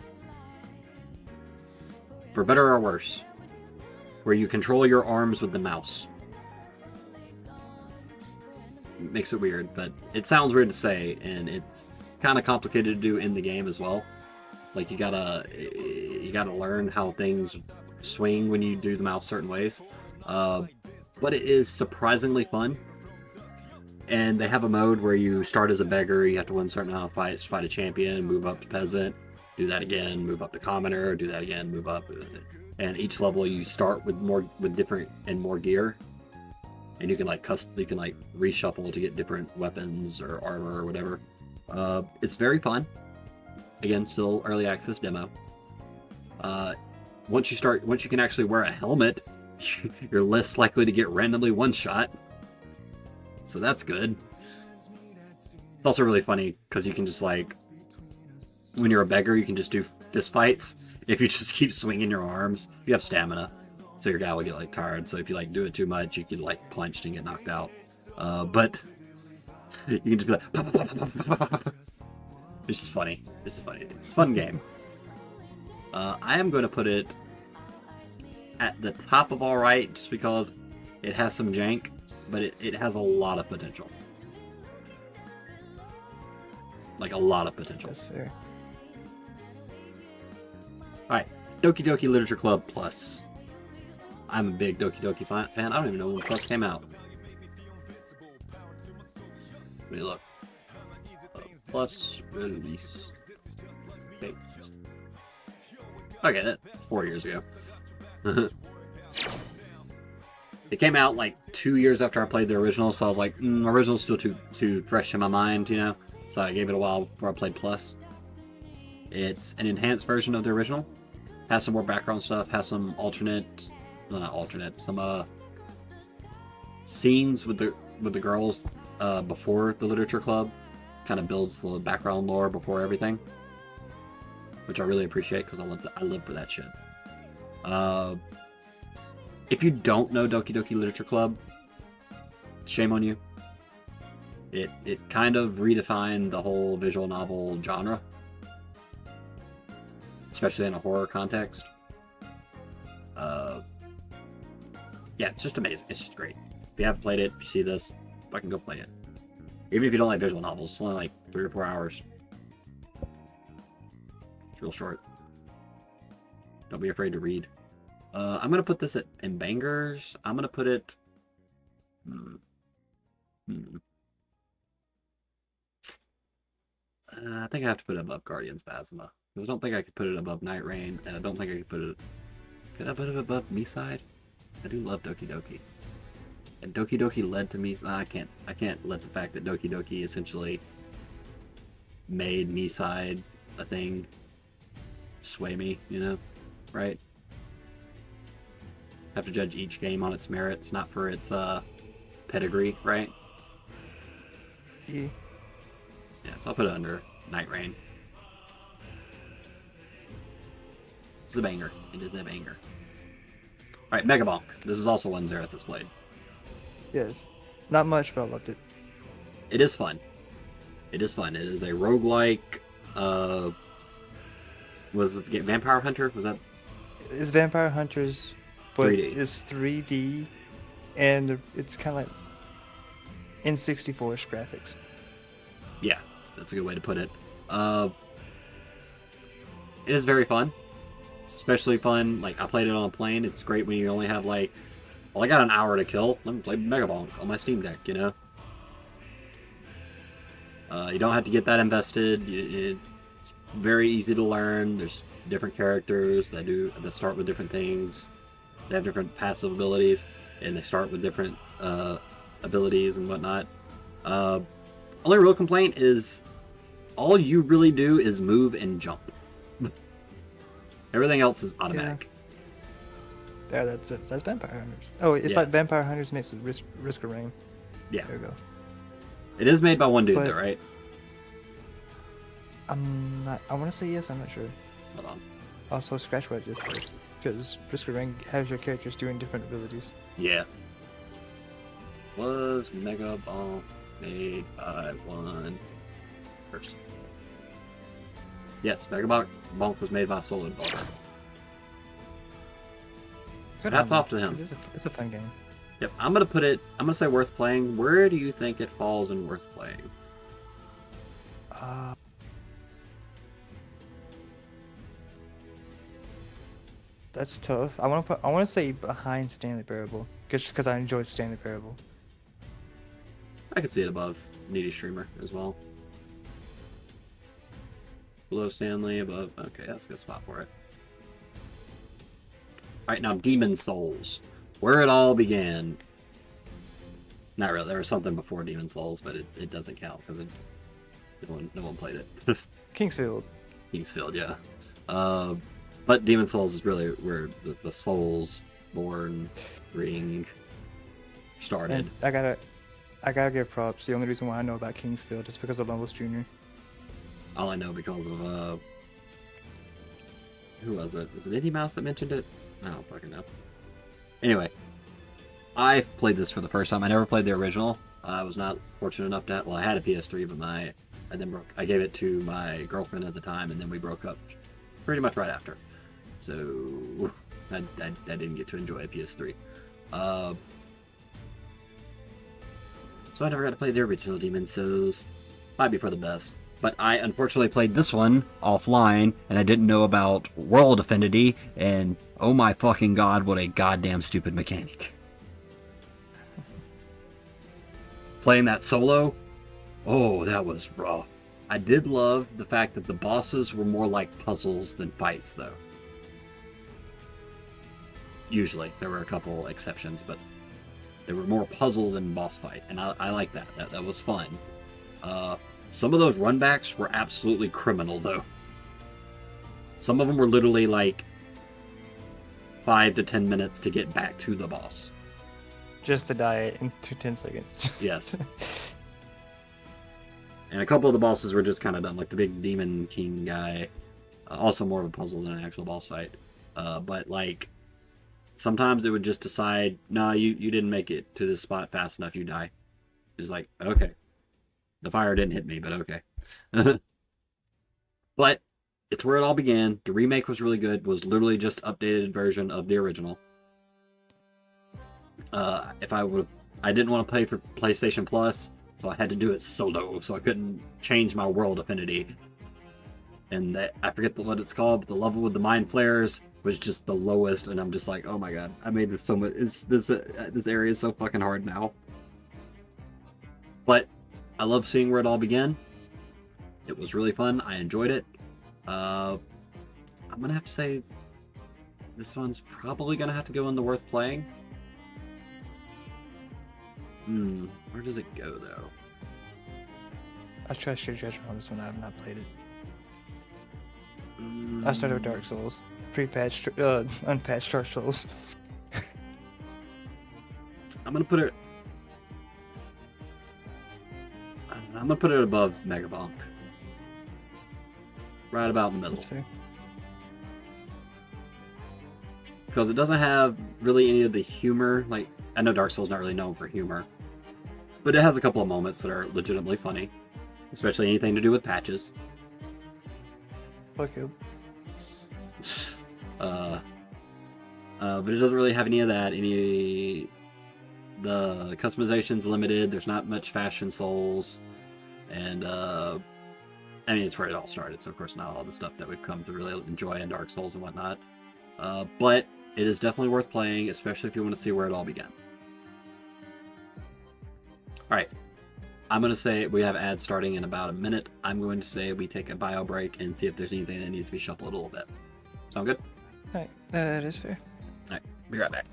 For better or worse. Where you control your arms with the mouse. It makes it weird, but it sounds weird to say, and it's kind of complicated to do in the game as well. Like you gotta learn how things swing when you do the mouse certain ways. But it is surprisingly fun. And they have a mode where you start as a beggar, you have to win certain amount of fights, fight a champion, move up to peasant, do that again, move up to commoner, do that again, move up. And each level you start with different and more gear. And you can reshuffle to get different weapons or armor or whatever. It's very fun. Again, still early access demo. Once you can actually wear a helmet, you're less likely to get randomly one-shot. So that's good. It's also really funny because you can just when you're a beggar, you can just do fist fights. If you just keep swinging your arms, you have stamina. So your guy will get tired. So if you do it too much, you can punched and get knocked out. But you can just be like, it's just funny. It's a fun game. I am going to put it at the top of all right, just because it has some jank, but it has a lot of potential. A lot of potential. That's fair. Alright, Doki Doki Literature Club Plus. I'm a big Doki Doki fan. I don't even know when Plus came out. Let me look. Plus release date. Okay, that 4 years ago. It came out 2 years after I played the original, so I was like, original's still too fresh in my mind, So I gave it a while before I played Plus. It's an enhanced version of the original. Has some more background stuff, has some some scenes with the girls before the literature club. Kind of builds the background lore before everything, which I really appreciate because I live for that shit. If you don't know Doki Doki Literature Club, shame on you. It kind of redefined the whole visual novel genre, especially in a horror context. Yeah, it's just amazing. It's just great. If you haven't played it, if you see this, fucking go play it. Even if you don't like visual novels, it's only 3 or 4 hours. It's real short. Don't be afraid to read. I'm gonna put this in bangers. I'm gonna put it. I think I have to put it above Guardian's Phasma. Because I don't think I could put it above Night Rain, and I don't think I could put it... Could I put it above Me-Side? I do love Doki Doki. And Doki Doki led to Me... I can't let the fact that Doki Doki essentially made Me-Side a thing sway me, you know? Right? Have to judge each game on its merits, not for its pedigree, right? Yeah. Yeah, so I'll put it under Night Rain. It's a banger. It is a banger. Alright, Mega Bonk. This is also one Zehrith has played. Yes. Not much, but I loved it. It is fun. It is fun. It is a roguelike, was it Vampire Hunter? Was that? It's Vampire Hunters, but 3D. it's 3D, and it's kind of like N64-ish graphics. Yeah, that's a good way to put it. It is very fun. It's especially fun, like, I played it on a plane. It's great when you only have, like, well, I got an hour to kill. Let me play Mega Bonk on my Steam Deck, you know? You don't have to get that invested. It's very easy to learn. There's different characters that start with different things. They have different passive abilities, and they start with different abilities and whatnot. Only real complaint is all you really do is move and jump. Everything else is automatic. Yeah, that's it. That's Vampire Hunters. Oh, it's Yeah. like Vampire Hunters mixed with Risk of Rain. Yeah. There we go. It is made by one dude, But- though, right? I'm not. I want to say yes. I'm not sure. Hold on. Also, scratch what I just said, because Risk of Rain has your characters doing different abilities. Yeah. Was Mega Bonk made by one person? Yes, Mega Bonk was made by a solo developer. Good Hats on off to him. It's a fun game. Yep, I'm gonna say worth playing. Where do you think it falls in worth playing? That's tough. I want to say behind Stanley Parable, because I enjoyed Stanley Parable. I could see it above Needy Streamer as well. Below Stanley, above. Okay, that's a good spot for it. Alright, now Demon Souls. Where it all began. Not really. There was something before Demon Souls, but it doesn't count because no one played it. Kingsfield. Kingsfield, yeah. But Demon Souls is really where the Souls born ring started. And I gotta give props. The only reason why I know about Kingsfield is because of Lumos Jr. All I know because of who was it? Was it Indie Mouse that mentioned it? I don't fucking know. Anyway, I've played this for the first time. I never played the original. I was not fortunate enough to. Well, I had a PS3, but I gave it to my girlfriend at the time, and then we broke up pretty much right after. So I didn't get to enjoy a PS3. So I never got to play the original Demon Souls. Might be for the best. But I unfortunately played this one offline, and I didn't know about World Affinity, and oh my fucking god, what a goddamn stupid mechanic. Playing that solo, oh, that was rough. I did love the fact that the bosses were more like puzzles than fights, though. Usually. There were a couple exceptions, but they were more puzzle than boss fight, and I like that. That was fun. Some of those runbacks were absolutely criminal, though. Some of them were literally like 5 to 10 minutes to get back to the boss. Just to die in 10 seconds. Yes. And a couple of the bosses were just kind of done, like the big Demon King guy. Also more of a puzzle than an actual boss fight. But like, sometimes it would just decide, no, you didn't make it to this spot fast enough, you die. It's like, okay. The fire didn't hit me, but okay. But it's where it all began. The remake was really good. Was literally just updated version of the original. I didn't want to pay for PlayStation Plus, so I had to do it solo. So I couldn't change my World Affinity. and that I forget what it's called, but the level with the mind flares was just the lowest, and I'm just like, oh my god, I made this so much. This area is so fucking hard now. But I love seeing where it all began. It was really fun. I enjoyed it. I'm gonna have to say this one's probably gonna have to go in the worth playing. Where does it go though? I trust your judgment on this one. I have not played it. I started with Dark Souls, pre-patched, unpatched Dark Souls. I'm gonna put it. I'm gonna put it above Megabonk. Right about in the That's middle. fair. Because it doesn't have really any of the humor. Like, I know Dark Souls is not really known for humor, but it has a couple of moments that are legitimately funny, especially anything to do with patches. Fuck you. But it doesn't really have any of that. The customization's limited. There's not much fashion souls, and I mean, it's where it all started. So of course, not all the stuff that we've come to really enjoy in Dark Souls and whatnot. But it is definitely worth playing, especially if you want to see where it all began. All right, I'm going to say we have ads starting in about a minute. I'm going to say we take a bio break and see if there's anything that needs to be shuffled a little bit. Sound good? Alright, that is fair. All right, be right back.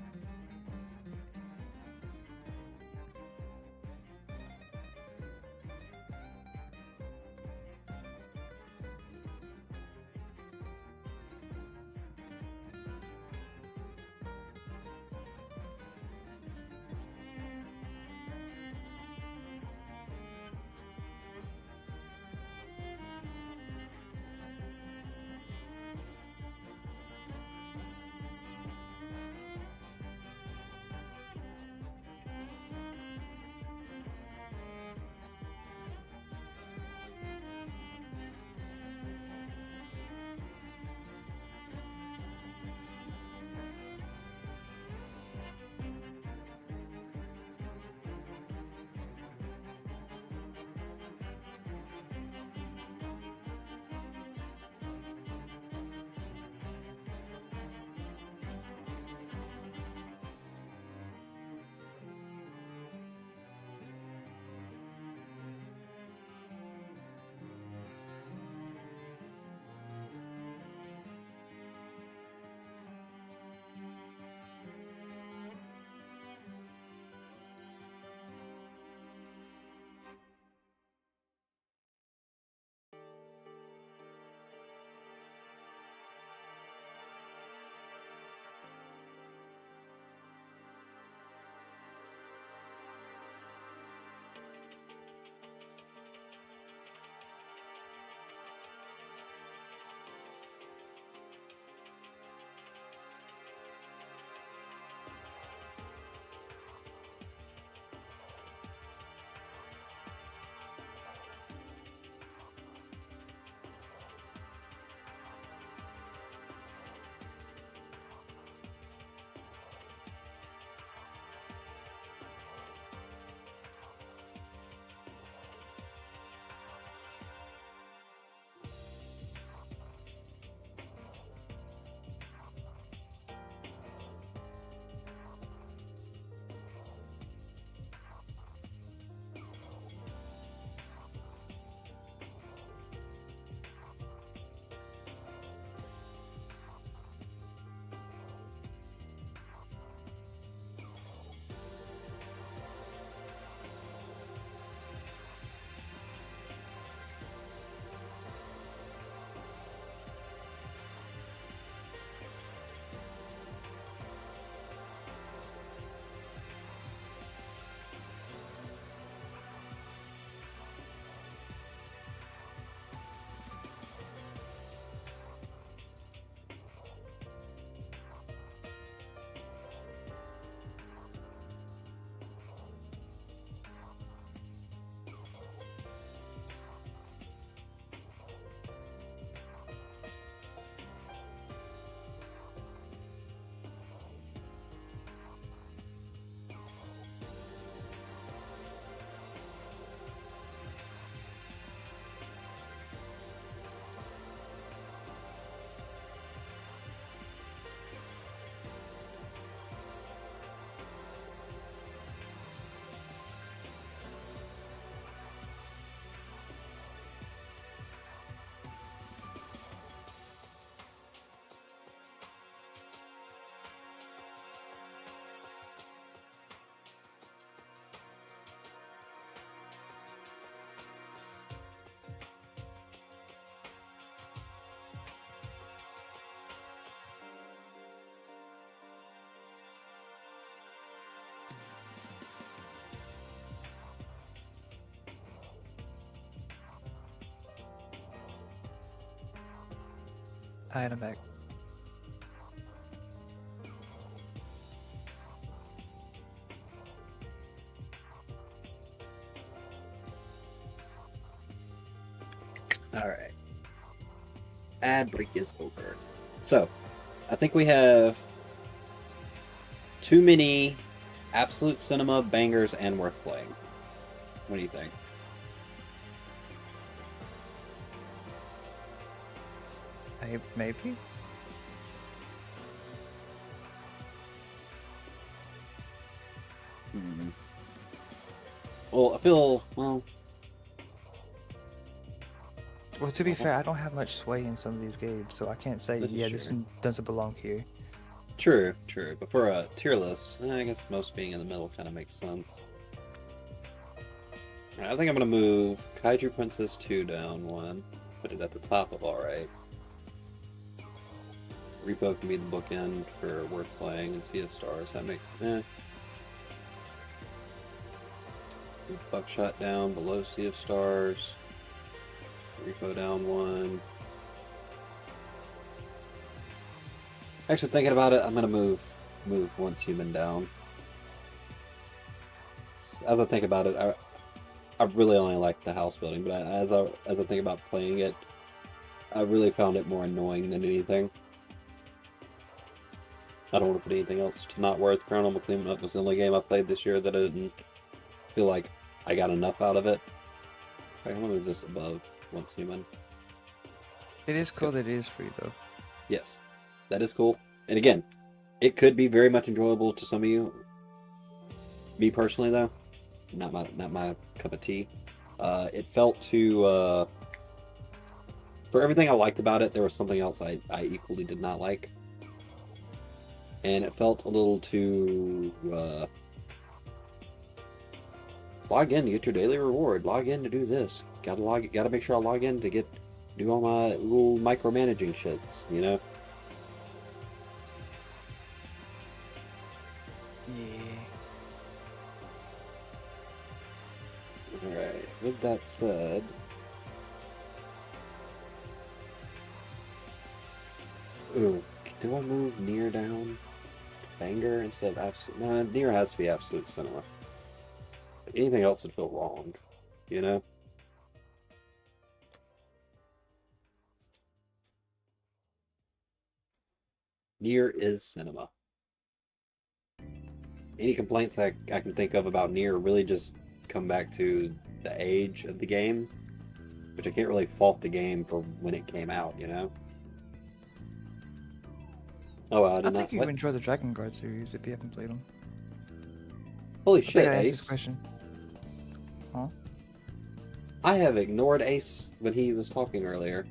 I had him back. All right. Ad break is over. So, I think we have too many absolute cinema bangers and worth playing. What do you think? Maybe. Well, I feel well. Well, to be fair, I don't have much sway in some of these games, so I can't say, That is yeah, this true. one doesn't belong here. True. But for a tier list, I guess most being in the middle kind of makes sense. Alright, I think I'm gonna move Kaiju Princess 2 down one. Put it at the top of alright. Repo can be the bookend for worth playing and Sea of Stars. That makes Buckshot down below Sea of Stars. Repo down one. Actually, thinking about it, I'm gonna move Once Human down. As I think about it, I really only like the house building, but as I think about playing it, I really found it more annoying than anything. I don't want to put anything else to not worth. Paranormal Cleanup was the only game I played this year that I didn't feel like I got enough out of it. I'm gonna move this above Once Human. It is cool that it is free, though. Yes, that is cool. And again, it could be very much enjoyable to some of you. Me personally, though, not my cup of tea. It felt too. For everything I liked about it, there was something else I equally did not like, and it felt a little too. Log in to get your daily reward. Log in to do this. Gotta make sure I log in to do all my little micromanaging shits. You know. Yeah. Alright, with that said, ooh, do I move Nier down to Banger instead of Absolute? Nah, Nier has to be Absolute Cinema. Anything else would feel wrong, you know? Nier is cinema. Any complaints I can think of about Nier really just come back to the age of the game, which I can't really fault the game for when it came out, you know? Oh, wow, I I did think not. you What? enjoy the Dragon Guard series if you haven't played them. Holy I shit, think I asked this Ace. question. Huh? I have ignored Ace when he was talking earlier.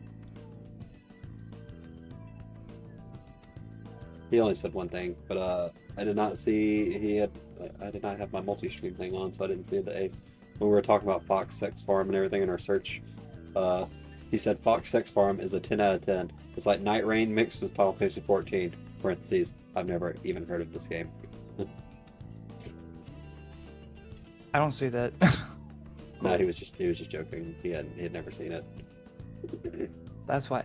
He only said one thing, but I did not see I did not have my multi-stream thing on, so I didn't see the Ace. When we were talking about Fox Sex Farm and everything in our search, he said Fox Sex Farm is a 10 out of 10. It's like Night Rain mixed with Final Fantasy 14. Parentheses, I've never even heard of this game. I don't see that. No, he was just joking. He had never seen it. That's why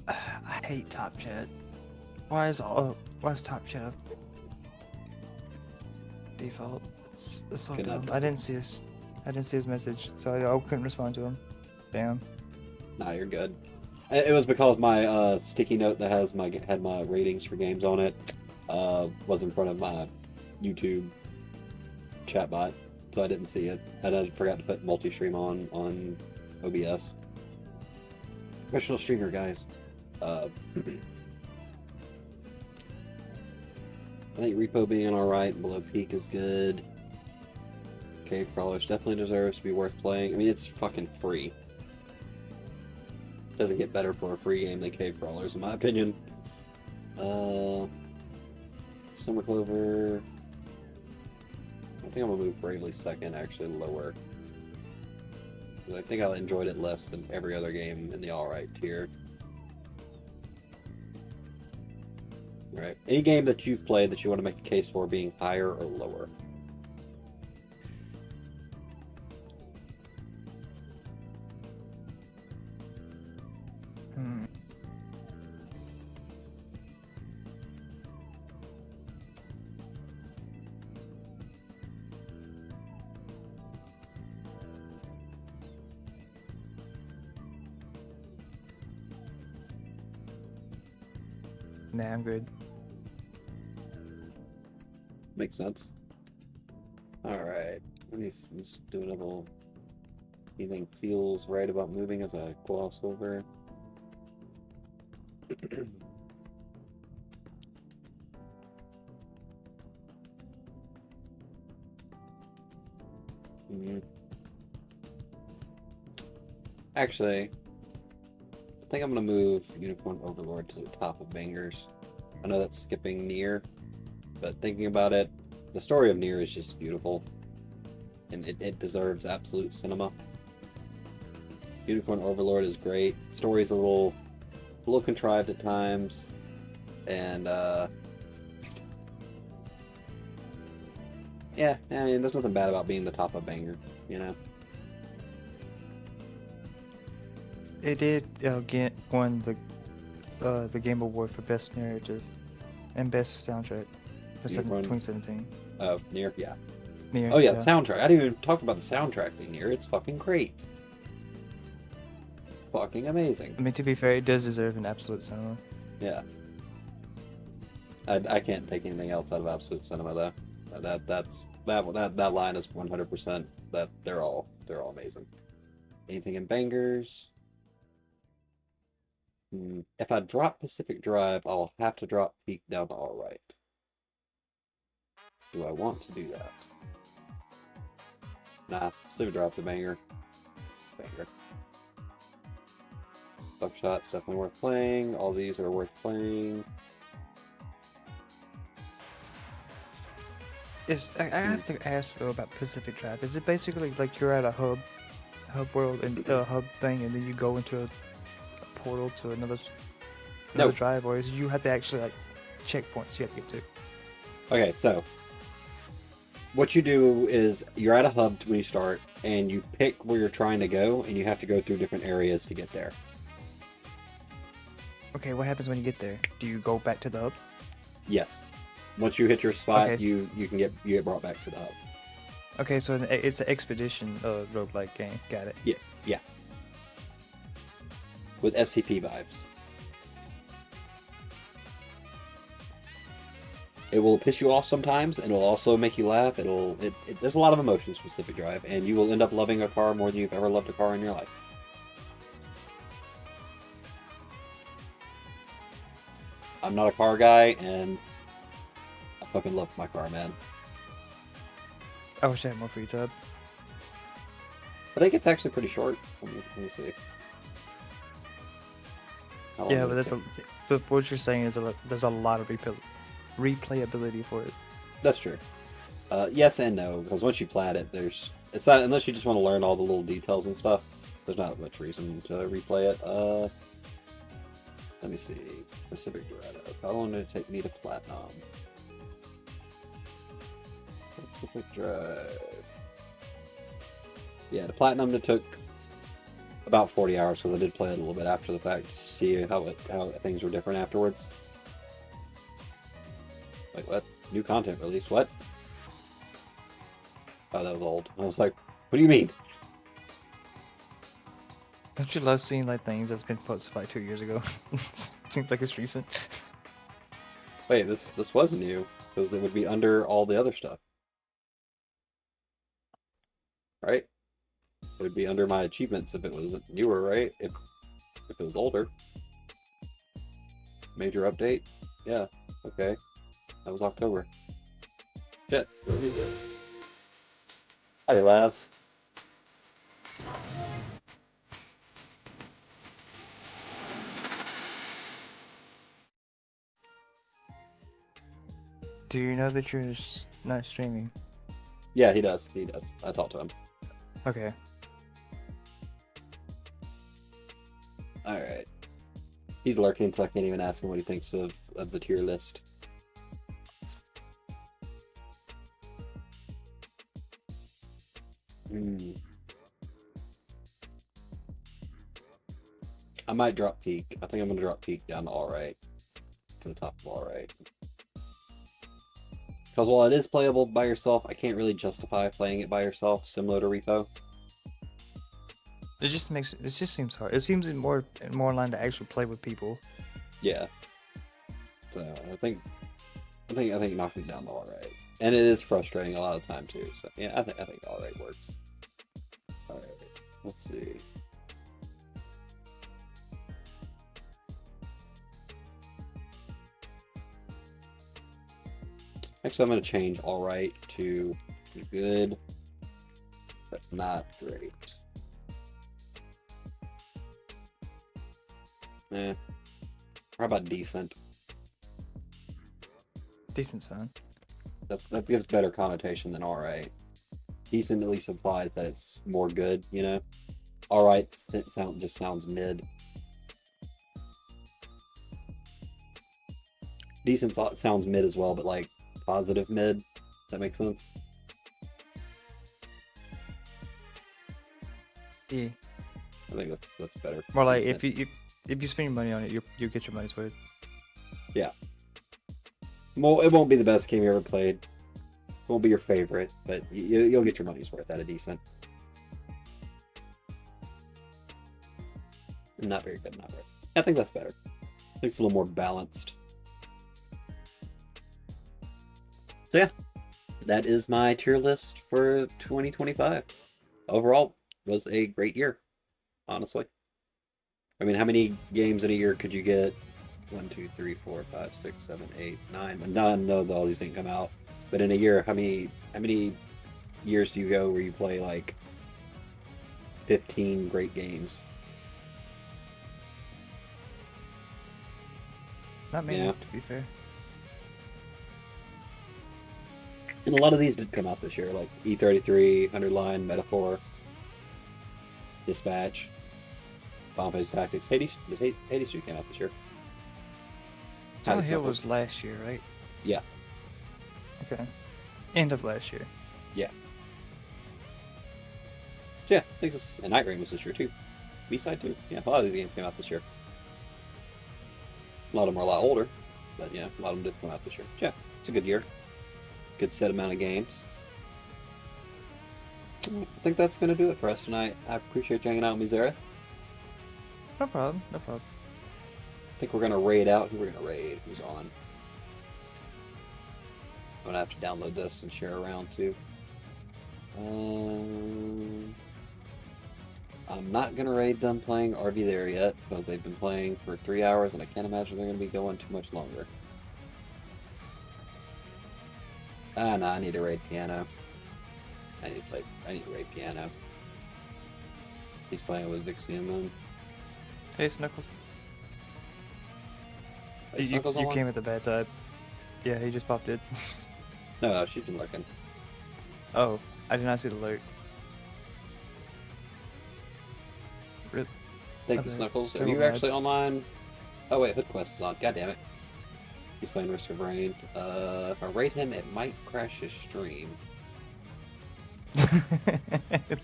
I hate Top Chat. Why is Top Chat up default? It's so Good dumb. enough. I didn't see his message, so I couldn't respond to him. Damn. Nah, you're good. It was because my sticky note that had my ratings for games on it was in front of my YouTube chatbot, so I didn't see it. And I forgot to put multi-stream on OBS. Professional streamer, guys. I think Repo being alright and below peak is good. Cave Crawlers definitely deserves to be worth playing. I mean, it's fucking free. Doesn't get better for a free game than Cave Crawlers, in my opinion. Summer Clover. I think I'm gonna move Bravely second, actually lower. Because I think I enjoyed it less than every other game in the alright tier. Alright. Any game that you've played that you want to make a case for being higher or lower? Nah, I'm good. Makes sense. Alright. Let's do a little... Anything feels right about moving as I gloss over. Actually, I think I'm gonna move Unicorn Overlord to the top of Bangers. I know that's skipping Nier, but thinking about it, the story of Nier is just beautiful, and it deserves absolute cinema. Unicorn Overlord is great. The story's a little contrived at times, and yeah, I mean, there's nothing bad about being the top of Banger, you know. It did won the Game Award for Best Narrative and Best Soundtrack for Unicorn? 2017. Nier, yeah. Nier, Oh yeah, the soundtrack. I didn't even talk about the soundtrack in Nier. It's fucking great. Fucking amazing. I mean, to be fair, it does deserve an absolute cinema. Yeah. I can't take anything else out of absolute cinema though. That line is 100%. That they're all amazing. Anything in Bangers? If I drop Pacific Drive, I'll have to drop Peak down to all right. Do I want to do that? Nah, Pacific Drive's a banger. It's a banger. Buckshot's definitely worth playing. All these are worth playing. I have to ask though about Pacific Drive. Is it basically like you're at a hub world and hub thing, and then you go into a portal to another drive, or is you have to actually like checkpoints you have to get to? Okay, so what you do is you're at a hub when you start, and you pick where you're trying to go, and you have to go through different areas to get there. Okay, what happens when you get there? Do you go back to the hub? Yes. Once you hit your spot, Okay. you get brought back to the hub. Okay, so it's an expedition roguelike game. Got it. Yeah. With SCP vibes. It will piss you off sometimes, and it'll also make you laugh. There's a lot of emotions with Pacific Drive, and you will end up loving a car more than you've ever loved a car in your life. I'm not a car guy, and I fucking love my car, man. I wish I had more free tub. I think it's actually pretty short. Let me see. How long Yeah, did but it take? but what you're saying is there's a lot of replayability for it. That's true. Yes and no, because once you plat it, it's not, unless you just want to learn all the little details and stuff, there's not much reason to replay it. Let me see. Pacific Drive. How long did it take me to platinum? Pacific Drive. Yeah, the platinum it took about 40 hours because I did play it a little bit after the fact to see how things were different afterwards. Wait, what? New content release? What? Oh, that was old. I was like, what do you mean? Don't you love seeing like things that's been posted like 2 years ago? Seems like it's recent. Wait, this was new because it would be under all the other stuff, right? It would be under my achievements if it was newer, right? If it was older. Major update? Yeah. Okay. That was October. Shit. Hi, lads. Do you know that you're not streaming? Yeah, he does. He does. I talked to him. Okay. Alright. He's lurking, so I can't even ask him what he thinks of the tier list. I might drop Peak. I think I'm gonna drop Peak down to alright. To the top of alright. Because while it is playable by yourself, I can't really justify playing it by yourself, similar to Repo. It just seems hard. It seems more in line to actually play with people. Yeah. I think knocking down all right, and it is frustrating a lot of time too. So yeah, I think all right works. All right, let's see. Actually, I'm gonna change all right to good, but not great. Eh. How about decent? Decent's fine. That gives better connotation than all right. Decent at least implies that it's more good, you know. All right, just sounds mid. Decent sounds mid as well, but like positive mid. That makes sense. Yeah. I think that's better. More like Decent. if you spend your money on it, you get your money's worth. Yeah. Well, it won't be the best game you ever played. It won't be your favorite, but you'll get your money's worth out of decent. Not very good, not worth. I think that's better. I think it's a little more balanced. So yeah, that is my tier list for 2025. Overall, was a great year, honestly. I mean, how many games in a year could you get? 1, 2, 3, 4, 5, 6, 7, 8, 9. None, no, all these didn't come out. But in a year, how many years do you go where you play like 15 great games? Not many, Yeah. to be fair. And a lot of these did come out this year, like E33, 100 Line, Metaphor, Dispatch, Final Fantasy Tactics. Hades 2 came out this year. Silent Hades Hill Knuckles. was last year, right? Yeah. Okay. End of last year. Yeah. So yeah, I think this, and Night Rain was this year too. B-Side too. Yeah, a lot of these games came out this year. A lot of them are a lot older, but yeah, a lot of them did come out this year. So yeah, it's a good year. Good set amount of games. I think that's going to do it for us tonight. I appreciate you hanging out with me, Zehrith. No problem. No problem. I think we're going to raid out. Who we're going to raid? Who's on? I'm going to have to download this and share around too. I'm not going to raid them playing RV there yet because they've been playing for 3 hours and I can't imagine they're going to be going too much longer. No, I need to raid piano. I need to raid piano. He's playing with Vixie and Moon. Hey, Snuckles. Wait, You Snuggles on? came at the bad time. Yeah, he just popped in. No, she's been lurking. Oh, I did not see the alert. Rip. Thank you, Okay. Snuggles. Are Never you mind. actually online? Oh wait, Hood Quest is on. God damn it. He's playing Risk of Rain. If I raid him, it might crash his stream.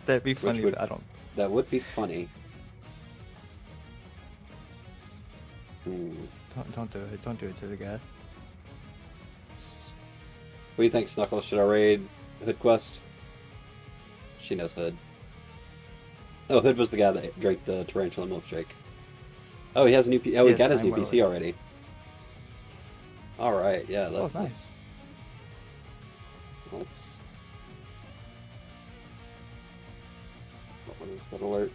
That'd be funny, would- but I don't. That would be funny. Don't do it. Don't do it to the guy. What do you think, Snuggles? Should I raid Hood Quest? She knows Hood. Oh, Hood was the guy that drank the tarantula milkshake. Oh, he has a new. He Yes, got his I'm new well PC aware. already. All right, yeah. Oh, nice. Let's. What is that alert?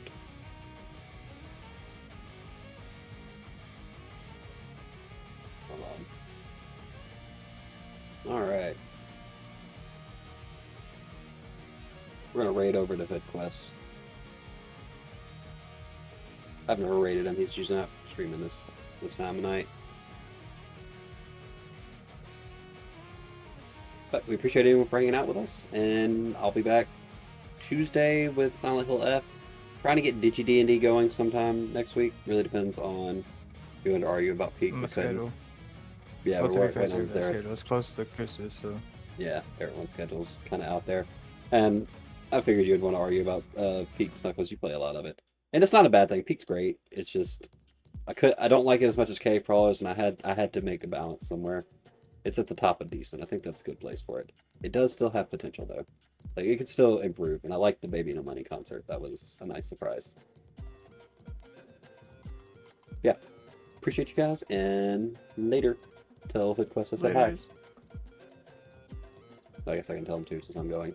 Hold on. All right. We're gonna raid over to Hood Quest. I've never raided him. He's usually not streaming this time of night. But we appreciate everyone for hanging out with us, and I'll be back Tuesday with Silent Hill F. Trying to get Digi D&D going sometime next week. Really depends on who want to argue about peak. My because- schedule. Yeah, Well, to we're be fair, waiting on it's schedule. Zehrith. It's close to Christmas, so. Yeah, everyone's schedule's kind of out there. And I figured you'd want to argue about Peak Snuggles. You play a lot of it. And it's not a bad thing. Peak's great. It's just I don't like it as much as Cave Crawlers, and I had to make a balance somewhere. It's at the top of decent. I think that's a good place for it. It does still have potential though. Like it could still improve. And I like the Baby No Money concert. That was a nice surprise. Yeah. Appreciate you guys and later. tell Hood Quest to say Later, hi. guys. I guess I can tell him too since I'm going.